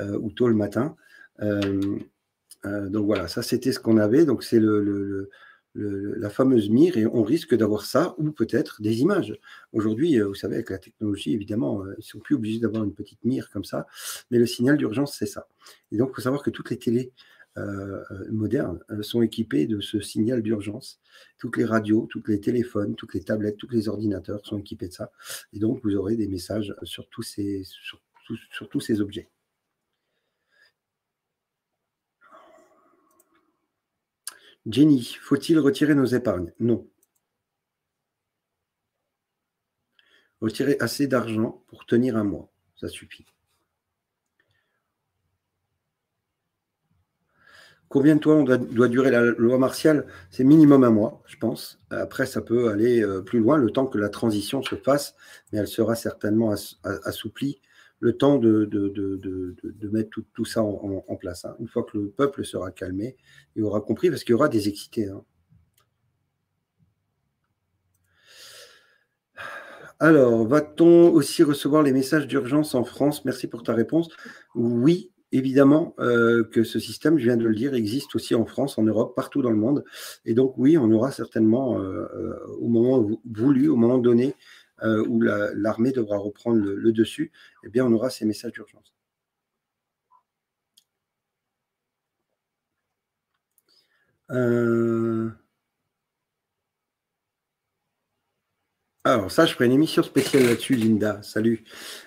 ou tôt le matin. Donc voilà, ça, c'était ce qu'on avait. Donc, c'est la fameuse mire et on risque d'avoir ça ou peut-être des images. Aujourd'hui, vous savez, avec la technologie, évidemment, ils ne sont plus obligés d'avoir une petite mire comme ça, mais le signal d'urgence, c'est ça. Et donc, il faut savoir que toutes les télés modernes sont équipées de ce signal d'urgence. Toutes les radios, tous les téléphones, toutes les tablettes, tous les ordinateurs sont équipés de ça. Et donc, vous aurez des messages sur tous ces objets. Jenny, faut-il retirer nos épargnes? Non. Retirer assez d'argent pour tenir un mois, ça suffit. Combien de temps doit durer la loi martiale? C'est minimum 1 mois, je pense. Après, ça peut aller plus loin, le temps que la transition se fasse, mais elle sera certainement assouplie, le temps de mettre tout ça en place. Hein. Une fois que le peuple sera calmé, il aura compris, parce qu'il y aura des excités. Hein. Alors, va-t-on aussi recevoir les messages d'urgence en France? Merci pour ta réponse. Oui, évidemment que ce système, je viens de le dire, existe aussi en France, en Europe, partout dans le monde. Et donc, oui, on aura certainement, au moment voulu, au moment donné, où l'armée devra reprendre le dessus, eh bien, on aura ces messages d'urgence. Alors ça, je ferai une émission spéciale là-dessus, Linda. Salut.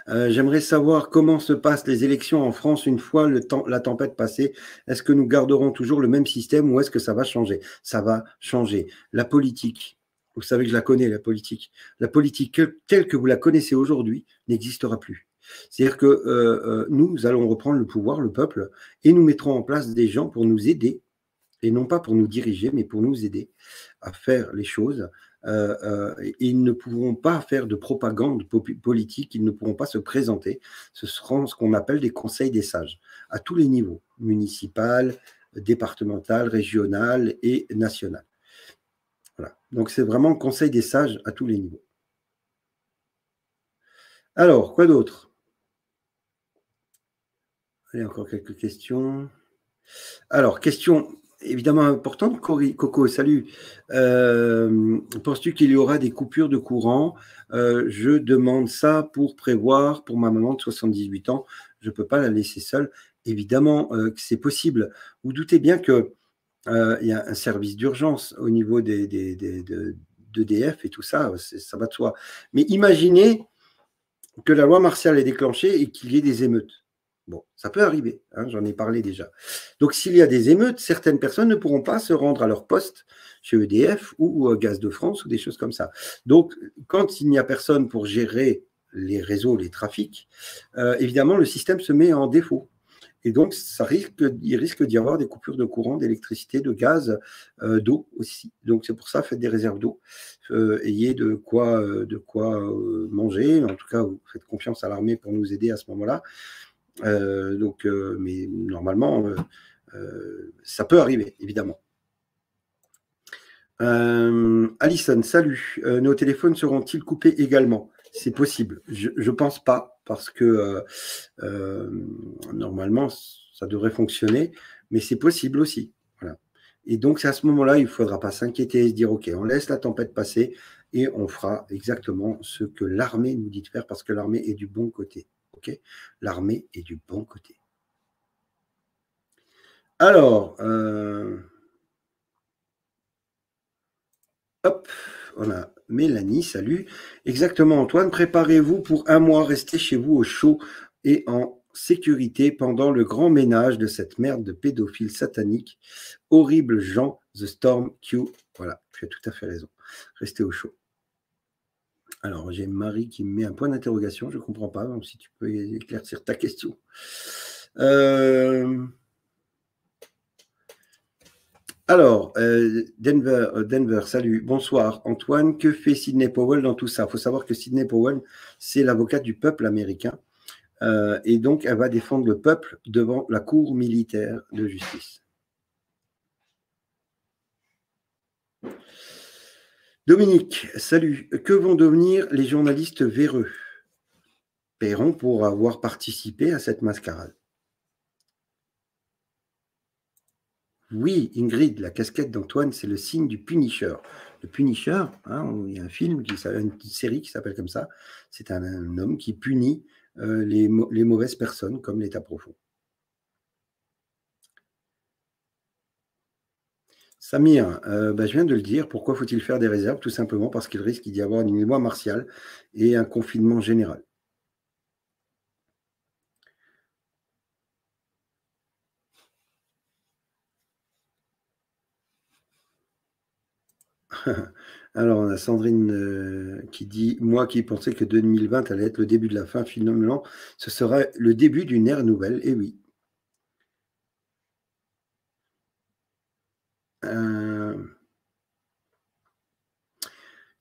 J'aimerais savoir comment se passent les élections en France une fois la tempête passée. Est-ce que nous garderons toujours le même système ou est-ce que ça va changer? Ça va changer. La politique, vous savez que je la connais, la politique. La politique telle que vous la connaissez aujourd'hui n'existera plus. C'est-à-dire que nous allons reprendre le pouvoir, le peuple, et nous mettrons en place des gens pour nous aider, et non pas pour nous diriger, mais pour nous aider à faire les choses. Ils ne pourront pas faire de propagande politique, ils ne pourront pas se présenter. Ce seront ce qu'on appelle des conseils des sages, à tous les niveaux, municipal, départemental, régional et national. Voilà. Donc c'est vraiment le conseil des sages à tous les niveaux. Alors, quoi d'autre? Allez, encore quelques questions. Alors, question évidemment importante, Coco, salut. Penses-tu qu'il y aura des coupures de courant? Je demande ça pour prévoir, pour ma maman de 78 ans, je ne peux pas la laisser seule. Évidemment que c'est possible. Vous doutez bien qu'il y a un service d'urgence au niveau d'EDF et tout ça, ça va de soi. Mais imaginez que la loi martiale est déclenchée et qu'il y ait des émeutes. Bon, ça peut arriver, hein, j'en ai parlé déjà. Donc, s'il y a des émeutes, certaines personnes ne pourront pas se rendre à leur poste chez EDF ou Gaz de France ou des choses comme ça. Donc, quand il n'y a personne pour gérer les réseaux, les trafics, évidemment, le système se met en défaut. Et donc, il risque d'y avoir des coupures de courant, d'électricité, de gaz, d'eau aussi. Donc, c'est pour ça, faites des réserves d'eau. Ayez de quoi manger. En tout cas, vous faites confiance à l'armée pour nous aider à ce moment-là. Mais normalement, ça peut arriver, évidemment. Alison, salut. Nos téléphones seront-ils coupés également? C'est possible. Je ne pense pas, parce que normalement, ça devrait fonctionner, mais c'est possible aussi. Voilà. Et donc, c'est à ce moment-là, il ne faudra pas s'inquiéter et se dire, OK, on laisse la tempête passer et on fera exactement ce que l'armée nous dit de faire, parce que l'armée est du bon côté. Okay, l'armée est du bon côté. Alors, hop, on a Mélanie, salut. Exactement, Antoine, préparez-vous pour 1 mois, restez chez vous au chaud et en sécurité pendant le grand ménage de cette merde de pédophiles sataniques. Horrible Jean, The Storm Q. Voilà, tu as tout à fait raison. Restez au chaud. Alors, j'ai Marie qui me met un point d'interrogation, je ne comprends pas, donc si tu peux éclaircir ta question. Alors, Denver, salut, bonsoir. Antoine, que fait Sidney Powell dans tout ça? Il faut savoir que Sidney Powell, c'est l'avocat du peuple américain, et donc elle va défendre le peuple devant la cour militaire de justice. Dominique, salut. Que vont devenir les journalistes véreux? Paieront pour avoir participé à cette mascarade. Oui, Ingrid, la casquette d'Antoine, c'est le signe du Punisher. Le Punisher, hein, il y a un film, une série qui s'appelle comme ça. C'est un homme qui punit les mauvaises personnes, comme l'État profond. Samir, je viens de le dire, pourquoi faut-il faire des réserves? Tout simplement parce qu'il risque d'y avoir une loi martiale et un confinement général. Alors, on a Sandrine qui dit « Moi qui pensais que 2020 allait être le début de la fin, finalement, ce sera le début d'une ère nouvelle. » Et oui.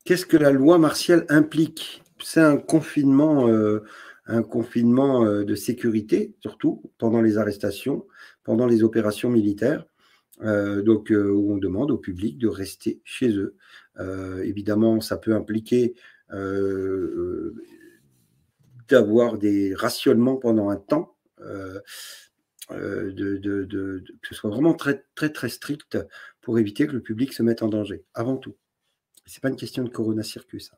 Qu'est-ce que la loi martiale implique? C'est un confinement de sécurité, surtout pendant les arrestations, pendant les opérations militaires, où on demande au public de rester chez eux. Évidemment, ça peut impliquer d'avoir des rationnements pendant un temps, que ce soit vraiment très, très, très strict pour éviter que le public se mette en danger, avant tout. Ce n'est pas une question de Corona Circus.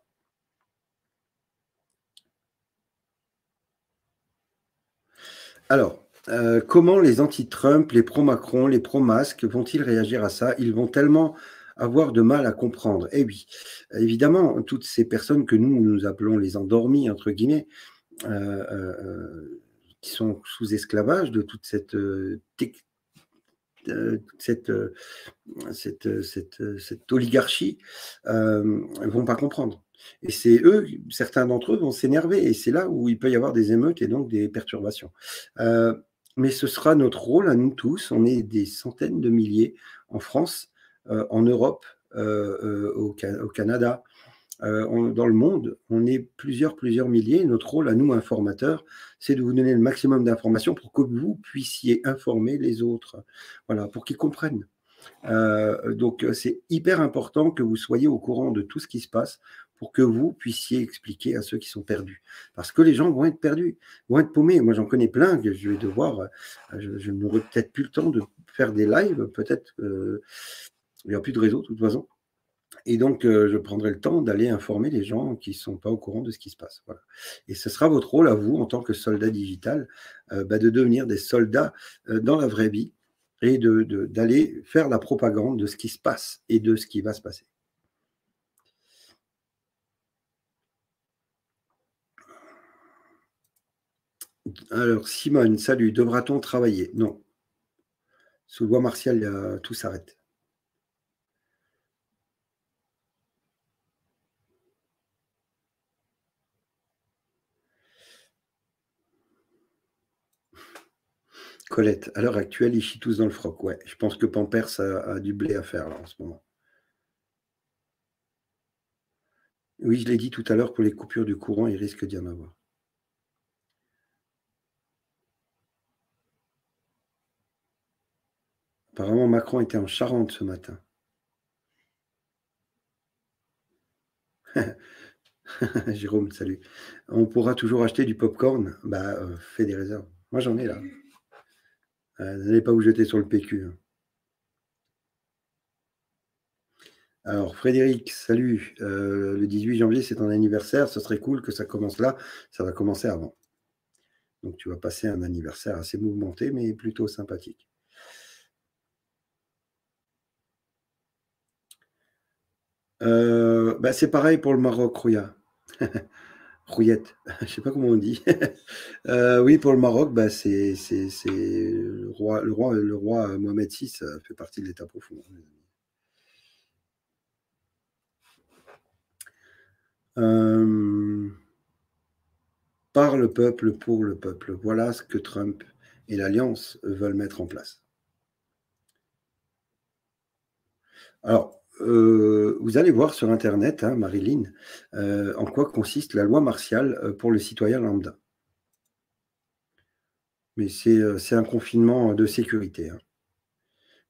Alors, comment les anti-Trump, les pro-Macron, les pro-masques vont-ils réagir à ça? Ils vont tellement avoir de mal à comprendre. Eh oui, évidemment, toutes ces personnes que nous appelons les endormis, entre guillemets, qui sont sous esclavage de toute cette oligarchie, ne vont pas comprendre. Et c'est eux, certains d'entre eux vont s'énerver, et c'est là où il peut y avoir des émeutes et donc des perturbations. Mais ce sera notre rôle à nous tous. On est des centaines de milliers en France, en Europe, au Canada, dans le monde. On est plusieurs milliers. Notre rôle à nous, informateurs, c'est de vous donner le maximum d'informations pour que vous puissiez informer les autres, voilà, pour qu'ils comprennent. Donc, c'est hyper important que vous soyez au courant de tout ce qui se passe pour que vous puissiez expliquer à ceux qui sont perdus. Parce que les gens vont être perdus, vont être paumés. Moi, j'en connais plein que je vais devoir... je n'aurai peut-être plus le temps de faire des lives, peut-être... il n'y a plus de réseau, de toute façon. Et donc, je prendrai le temps d'aller informer les gens qui ne sont pas au courant de ce qui se passe. Voilà. Et ce sera votre rôle à vous, en tant que soldat digital, de devenir des soldats dans la vraie vie et d'aller faire la propagande de ce qui se passe et de ce qui va se passer. Alors, Simone, salut. Devra-t-on travailler? Non. Sous loi martiale, tout s'arrête. Colette, à l'heure actuelle, ils chient tous dans le froc. Ouais, je pense que Pampers a du blé à faire là, en ce moment. Oui, je l'ai dit tout à l'heure, pour les coupures du courant, il risque d'y en avoir. Apparemment, Macron était en Charente ce matin. Jérôme, salut. On pourra toujours acheter du popcorn? Fais des réserves. Moi, j'en ai là. N'allez pas vous jeter sur le PQ. Alors, Frédéric, salut. Le 18 janvier, c'est ton anniversaire. Ce serait cool que ça commence là. Ça va commencer avant. Donc, tu vas passer un anniversaire assez mouvementé, mais plutôt sympathique. C'est pareil pour le Maroc, Rouya. Rouillette, je ne sais pas comment on dit. Oui, pour le Maroc, c'est le roi Mohamed VI fait partie de l'État profond. Par le peuple, pour le peuple. Voilà ce que Trump et l'Alliance veulent mettre en place. Alors, vous allez voir sur Internet, Marilyn, en quoi consiste la loi martiale pour le citoyen lambda. Mais c'est un confinement de sécurité.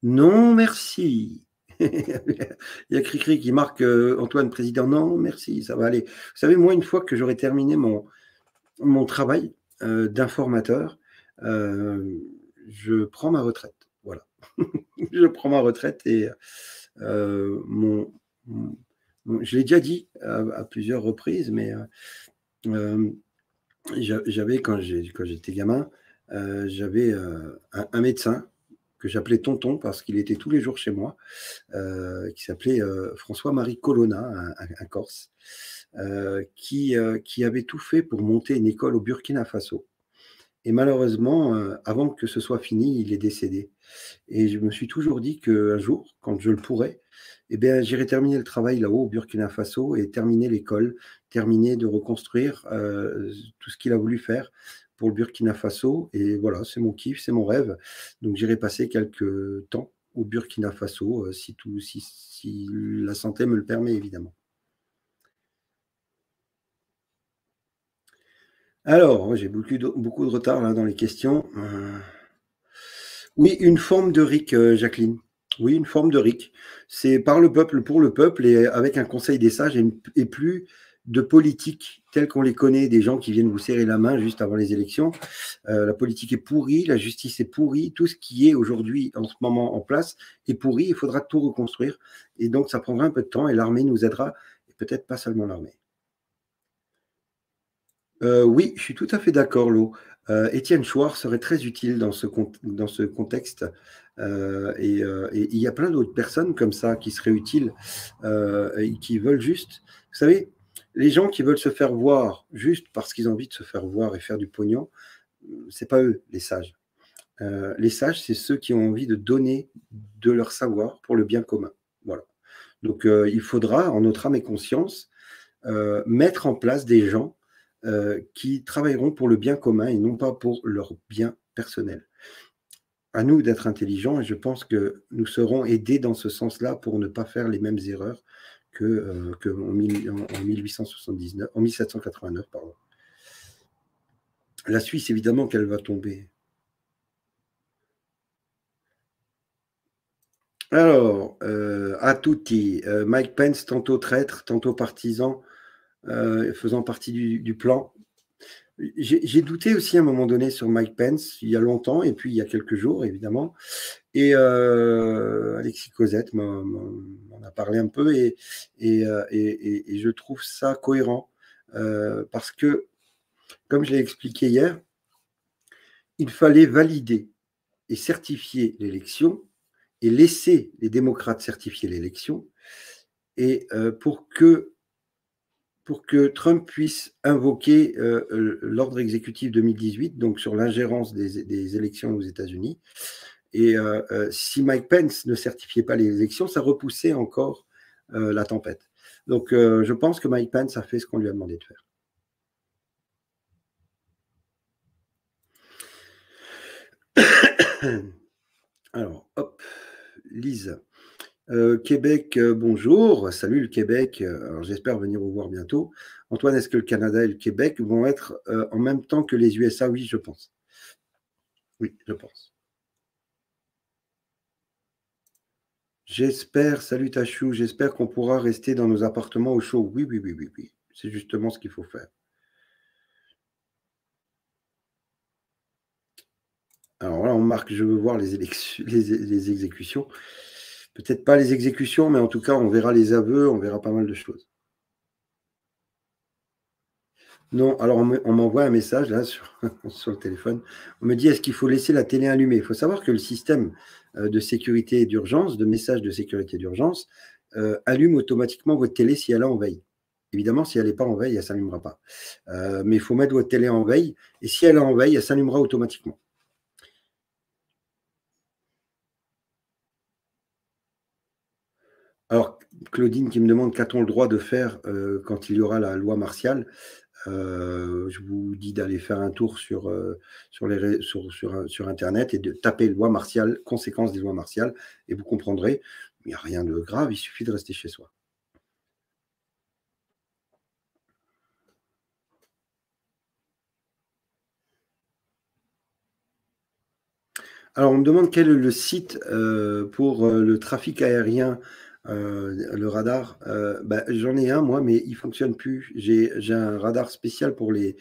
Non, merci. Il y a Cricri qui marque Antoine Président. Non, merci, ça va aller. Vous savez, moi, une fois que j'aurai terminé mon travail d'informateur, je prends ma retraite. Voilà. Je prends ma retraite et je l'ai déjà dit à plusieurs reprises, mais j'avais, quand j'étais gamin, j'avais un médecin que j'appelais Tonton parce qu'il était tous les jours chez moi, qui s'appelait François-Marie Colonna, un Corse, qui avait tout fait pour monter une école au Burkina Faso. Et malheureusement, avant que ce soit fini, il est décédé. Et je me suis toujours dit qu'un jour, quand je le pourrais, j'irai terminer le travail là-haut au Burkina Faso et terminer l'école, terminer de reconstruire tout ce qu'il a voulu faire pour le Burkina Faso. Et voilà, c'est mon kiff, c'est mon rêve. Donc j'irai passer quelques temps au Burkina Faso, si la santé me le permet, évidemment. Alors, j'ai beaucoup de retard là dans les questions. Oui, une forme de RIC, Jacqueline. Oui, une forme de RIC. C'est par le peuple, pour le peuple, et avec un conseil des sages et plus de politique telle qu'on les connaît, des gens qui viennent vous serrer la main juste avant les élections. La politique est pourrie, la justice est pourrie, tout ce qui est aujourd'hui en ce moment en place est pourri, il faudra tout reconstruire. Et donc, ça prendra un peu de temps et l'armée nous aidera, et peut-être pas seulement l'armée. Oui, je suis tout à fait d'accord, Lo. Étienne Chouard serait très utile dans ce contexte. Et il y a plein d'autres personnes comme ça qui seraient utiles et qui veulent juste. Vous savez, les gens qui veulent se faire voir juste parce qu'ils ont envie de se faire voir et faire du pognon, c'est pas eux, les sages. Les sages, c'est ceux qui ont envie de donner de leur savoir pour le bien commun. Voilà. Donc, il faudra, en notre âme et conscience, mettre en place des gens qui travailleront pour le bien commun et non pas pour leur bien personnel. À nous d'être intelligents et je pense que nous serons aidés dans ce sens-là pour ne pas faire les mêmes erreurs en 1789, pardon. La Suisse, évidemment qu'elle va tomber. Alors, à tutti, Mike Pence, tantôt traître, tantôt partisan, faisant partie du plan. J'ai douté aussi à un moment donné sur Mike Pence, il y a longtemps, et puis il y a quelques jours, évidemment. Et Alexis Cosette m'en a parlé un peu, et je trouve ça cohérent, parce que, comme je l'ai expliqué hier, il fallait valider et certifier l'élection, et laisser les démocrates certifier l'élection, et pour que Trump puisse invoquer l'ordre exécutif 2018, donc sur l'ingérence des élections aux États-Unis. Et si Mike Pence ne certifiait pas les élections, ça repoussait encore la tempête. Donc, je pense que Mike Pence a fait ce qu'on lui a demandé de faire. Alors, hop, Lise. Québec, bonjour. Salut le Québec. Alors, j'espère venir vous voir bientôt. Antoine, est-ce que le Canada et le Québec vont être en même temps que les USA? Oui, je pense. Oui, je pense. J'espère, salut Tachou, j'espère qu'on pourra rester dans nos appartements au chaud. Oui. C'est justement ce qu'il faut faire. Alors là, on marque, je veux voir les exécutions. Peut-être pas les exécutions, mais en tout cas, on verra les aveux, on verra pas mal de choses. Non, alors on m'envoie un message là sur le téléphone. On me dit, est-ce qu'il faut laisser la télé allumée? Il faut savoir que le système de sécurité d'urgence, de message de sécurité d'urgence, allume automatiquement votre télé si elle est en veille. Évidemment, si elle n'est pas en veille, elle ne s'allumera pas. Mais il faut mettre votre télé en veille, et si elle est en veille, elle s'allumera automatiquement. Alors, Claudine qui me demande qu'a-t-on le droit de faire quand il y aura la loi martiale. Je vous dis d'aller faire un tour sur Internet et de taper loi martiale, conséquences des lois martiales, et vous comprendrez, il n'y a rien de grave, il suffit de rester chez soi. Alors, on me demande quel est le site pour le trafic aérien, le radar. J'en ai un, moi, mais il ne fonctionne plus. J'ai un radar spécial pour les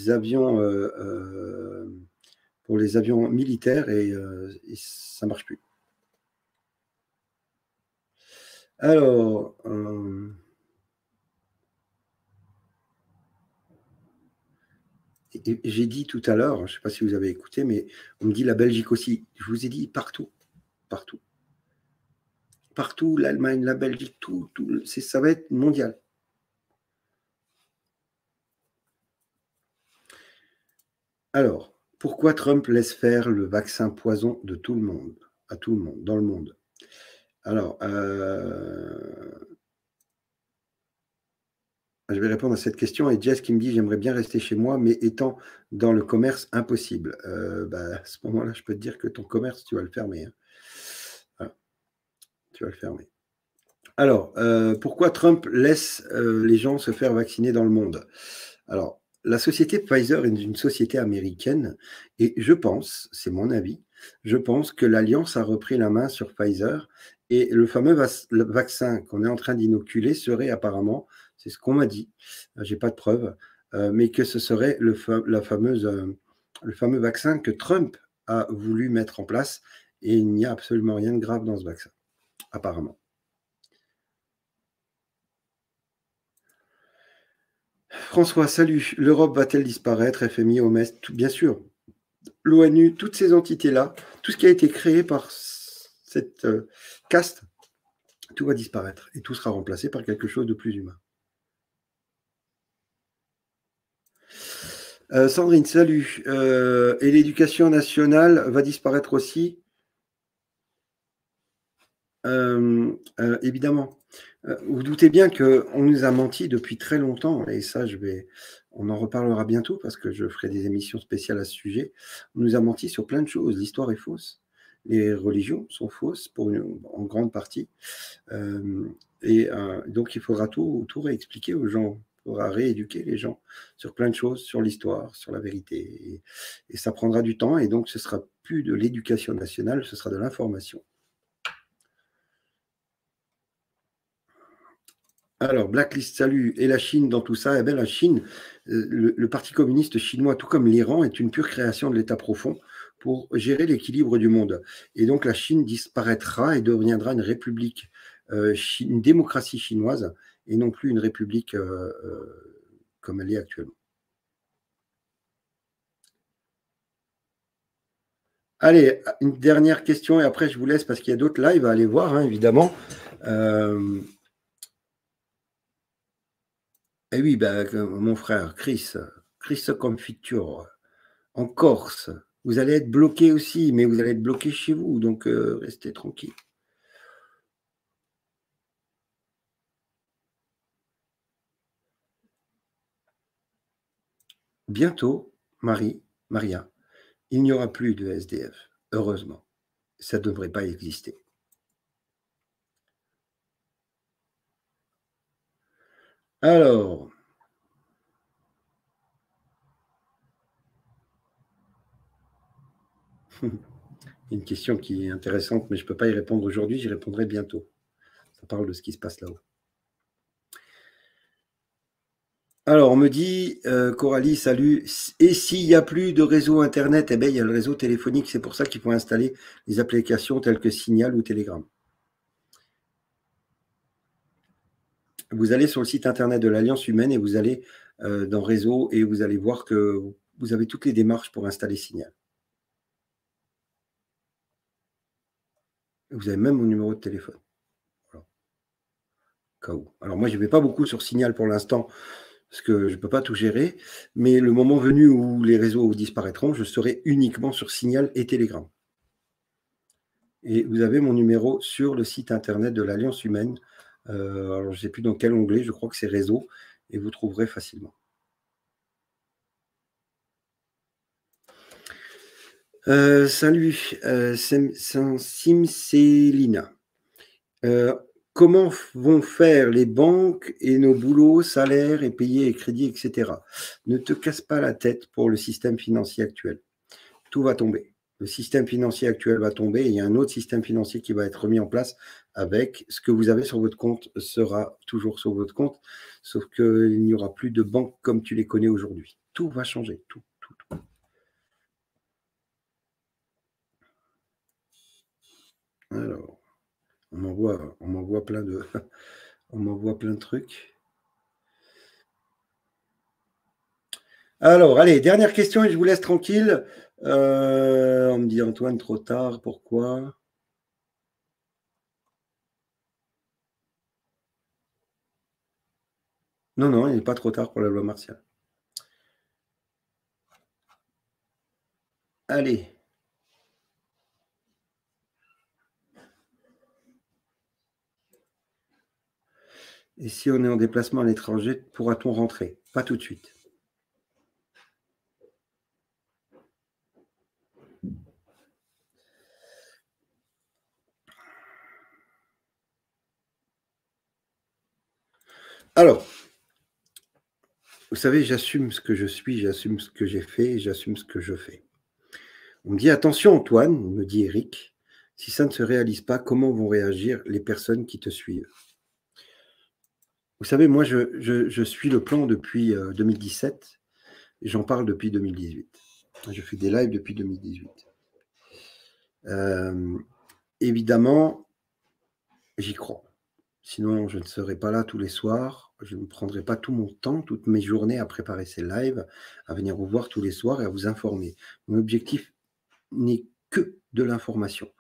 avions, militaires et ça ne marche plus. Alors, j'ai dit tout à l'heure, je ne sais pas si vous avez écouté, mais on me dit la Belgique aussi. Je vous ai dit partout. Partout, l'Allemagne, la Belgique, tout ça va être mondial. Alors, pourquoi Trump laisse faire le vaccin poison de tout le monde, à tout le monde, dans le monde? Alors, je vais répondre à cette question. Et Jess qui me dit, j'aimerais bien rester chez moi, mais étant dans le commerce, impossible. À ce moment-là, je peux te dire que ton commerce, tu vas le fermer. Hein. tu vas le fermer. Alors, pourquoi Trump laisse les gens se faire vacciner dans le monde? Alors, la société Pfizer est une société américaine et je pense, c'est mon avis, je pense que l'Alliance a repris la main sur Pfizer et le fameux le vaccin qu'on est en train d'inoculer serait apparemment, c'est ce qu'on m'a dit, j'ai pas de preuves, mais que ce serait le fameux vaccin que Trump a voulu mettre en place et il n'y a absolument rien de grave dans ce vaccin, apparemment. François, salut. L'Europe va-t-elle disparaître? FMI, OMS, bien sûr. L'ONU, toutes ces entités-là, tout ce qui a été créé par cette caste, tout va disparaître et tout sera remplacé par quelque chose de plus humain. Sandrine, salut. Et l'éducation nationale va disparaître aussi? Évidemment. Vous doutez bien qu'on nous a menti depuis très longtemps, et ça, on en reparlera bientôt parce que je ferai des émissions spéciales à ce sujet. On nous a menti sur plein de choses. L'histoire est fausse. Les religions sont fausses en grande partie. Donc, il faudra tout réexpliquer aux gens. Il faudra rééduquer les gens sur plein de choses, sur l'histoire, sur la vérité. Et ça prendra du temps. Et donc, ce sera plus de l'éducation nationale, ce sera de l'information. Alors, Blacklist, salut. Et la Chine dans tout ça? Eh bien, la Chine, le Parti communiste chinois, tout comme l'Iran, est une pure création de l'État profond pour gérer l'équilibre du monde. Et donc, la Chine disparaîtra et deviendra une république, une démocratie chinoise, et non plus une république comme elle est actuellement. Allez, une dernière question, et après, je vous laisse parce qu'il y a d'autres lives à aller voir, hein, évidemment. Eh oui, mon frère, Chris Confiture, en Corse, vous allez être bloqué aussi, mais vous allez être bloqué chez vous, donc restez tranquille. Bientôt, Maria, il n'y aura plus de SDF, heureusement. Ça ne devrait pas exister. Alors, une question qui est intéressante, mais je ne peux pas y répondre aujourd'hui, j'y répondrai bientôt. Ça parle de ce qui se passe là-haut. Alors, on me dit, Coralie, salut, et s'il n'y a plus de réseau Internet, eh bien, il y a le réseau téléphonique, c'est pour ça qu'il faut installer des applications telles que Signal ou Telegram. Vous allez sur le site Internet de l'Alliance humaine et vous allez dans Réseau et vous allez voir que vous avez toutes les démarches pour installer Signal. Vous avez même mon numéro de téléphone. Voilà. Cas où. Alors moi, je ne vais pas beaucoup sur Signal pour l'instant, parce que je ne peux pas tout gérer, mais le moment venu où les réseaux disparaîtront, je serai uniquement sur Signal et Telegram. Et vous avez mon numéro sur le site Internet de l'Alliance humaine. Alors, je ne sais plus dans quel onglet, je crois que c'est Réseau, et vous trouverez facilement. Salut, Simcélina. Comment vont faire les banques et nos boulots, salaires et payés et crédits, etc. Ne te casse pas la tête pour le système financier actuel. Tout va tomber. Le système financier actuel va tomber et il y a un autre système financier qui va être remis en place avec ce que vous avez sur votre compte sera toujours sur votre compte, sauf qu'il n'y aura plus de banques comme tu les connais aujourd'hui. Tout va changer, tout. Alors, on m'envoie plein de trucs. Alors, allez, dernière question et je vous laisse tranquille. On me dit Antoine, trop tard, pourquoi? Non, il n'est pas trop tard pour la loi martiale. Allez. Et si on est en déplacement à l'étranger, pourra-t-on rentrer? Pas tout de suite. Alors, vous savez, j'assume ce que je suis, j'assume ce que j'ai fait, et j'assume ce que je fais. On me dit, attention Antoine, me dit Eric, si ça ne se réalise pas, comment vont réagir les personnes qui te suivent? Vous savez, moi, je suis le plan depuis 2017, et j'en parle depuis 2018. Je fais des lives depuis 2018. Évidemment, j'y crois. Sinon, je ne serais pas là tous les soirs. Je ne prendrai pas tout mon temps, toutes mes journées à préparer ces lives, à venir vous voir tous les soirs et à vous informer. Mon objectif n'est que de l'information.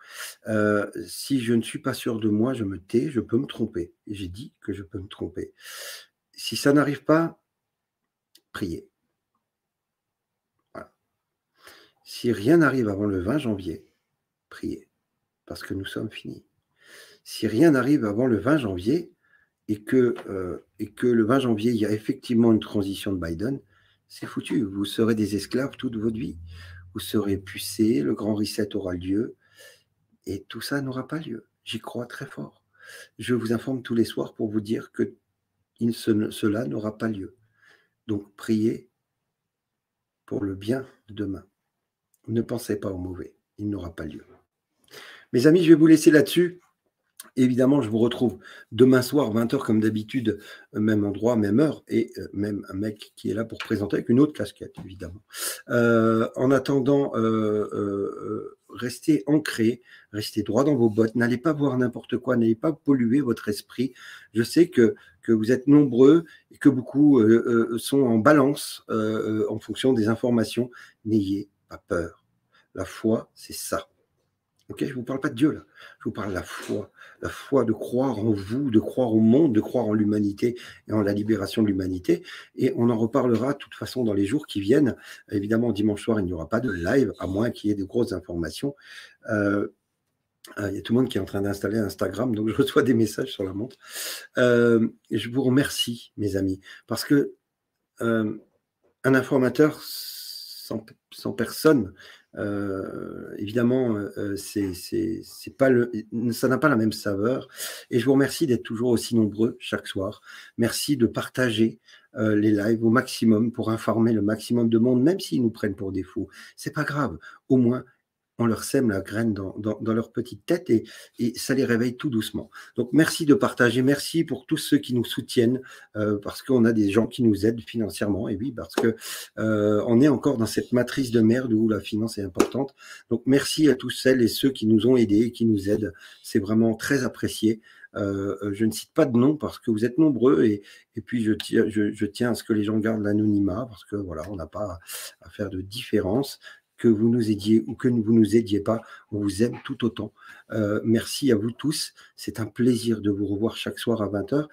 Si je ne suis pas sûr de moi, je me tais, je peux me tromper. Et j'ai dit que je peux me tromper. Si ça n'arrive pas, priez. Voilà. Si rien n'arrive avant le 20 janvier, priez, parce que nous sommes finis. Si rien n'arrive avant le 20 janvier et que le 20 janvier, il y a effectivement une transition de Biden, c'est foutu. Vous serez des esclaves toute votre vie. Vous serez pucés, le grand reset aura lieu et tout ça n'aura pas lieu. J'y crois très fort. Je vous informe tous les soirs pour vous dire que cela n'aura pas lieu. Donc, priez pour le bien de demain. Ne pensez pas au mauvais. Il n'aura pas lieu. Mes amis, je vais vous laisser là-dessus. Évidemment, je vous retrouve demain soir, 20h comme d'habitude, même endroit, même heure, et même un mec qui est là pour présenter avec une autre casquette, évidemment. En attendant, restez ancrés, restez droit dans vos bottes, n'allez pas voir n'importe quoi, n'allez pas polluer votre esprit. Je sais que vous êtes nombreux et que beaucoup sont en balance en fonction des informations. N'ayez pas peur. La foi, c'est ça. Okay, je ne vous parle pas de Dieu, là. Je vous parle de la foi de croire en vous, de croire au monde, de croire en l'humanité et en la libération de l'humanité. Et on en reparlera de toute façon dans les jours qui viennent. Évidemment, dimanche soir, il n'y aura pas de live, à moins qu'il y ait de grosses informations. Il y a tout le monde qui est en train d'installer Instagram, donc je reçois des messages sur la montre. Je vous remercie, mes amis, parce que un informateur sans personne, évidemment, ça n'a pas la même saveur. Et je vous remercie d'être toujours aussi nombreux chaque soir. Merci de partager les lives au maximum pour informer le maximum de monde, même s'ils nous prennent pour des fous. C'est pas grave. Au moins, on leur sème la graine dans leur petite tête et ça les réveille tout doucement. Donc, merci de partager. Merci pour tous ceux qui nous soutiennent parce qu'on a des gens qui nous aident financièrement. Et oui, parce que on est encore dans cette matrice de merde où la finance est importante. Donc, merci à tous celles et ceux qui nous ont aidés et qui nous aident. C'est vraiment très apprécié. Je ne cite pas de nom parce que vous êtes nombreux et puis je tiens à ce que les gens gardent l'anonymat parce que voilà, on n'a pas à faire de différence. Que vous nous aidiez ou que vous nous aidiez pas, on vous aime tout autant. Merci à vous tous. C'est un plaisir de vous revoir chaque soir à 20h.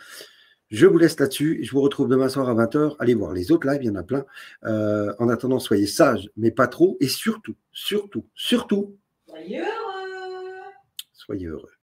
Je vous laisse là-dessus. Je vous retrouve demain soir à 20h. Allez voir les autres lives, il y en a plein. En attendant, soyez sages, mais pas trop. Et surtout, soyez heureux. Soyez heureux.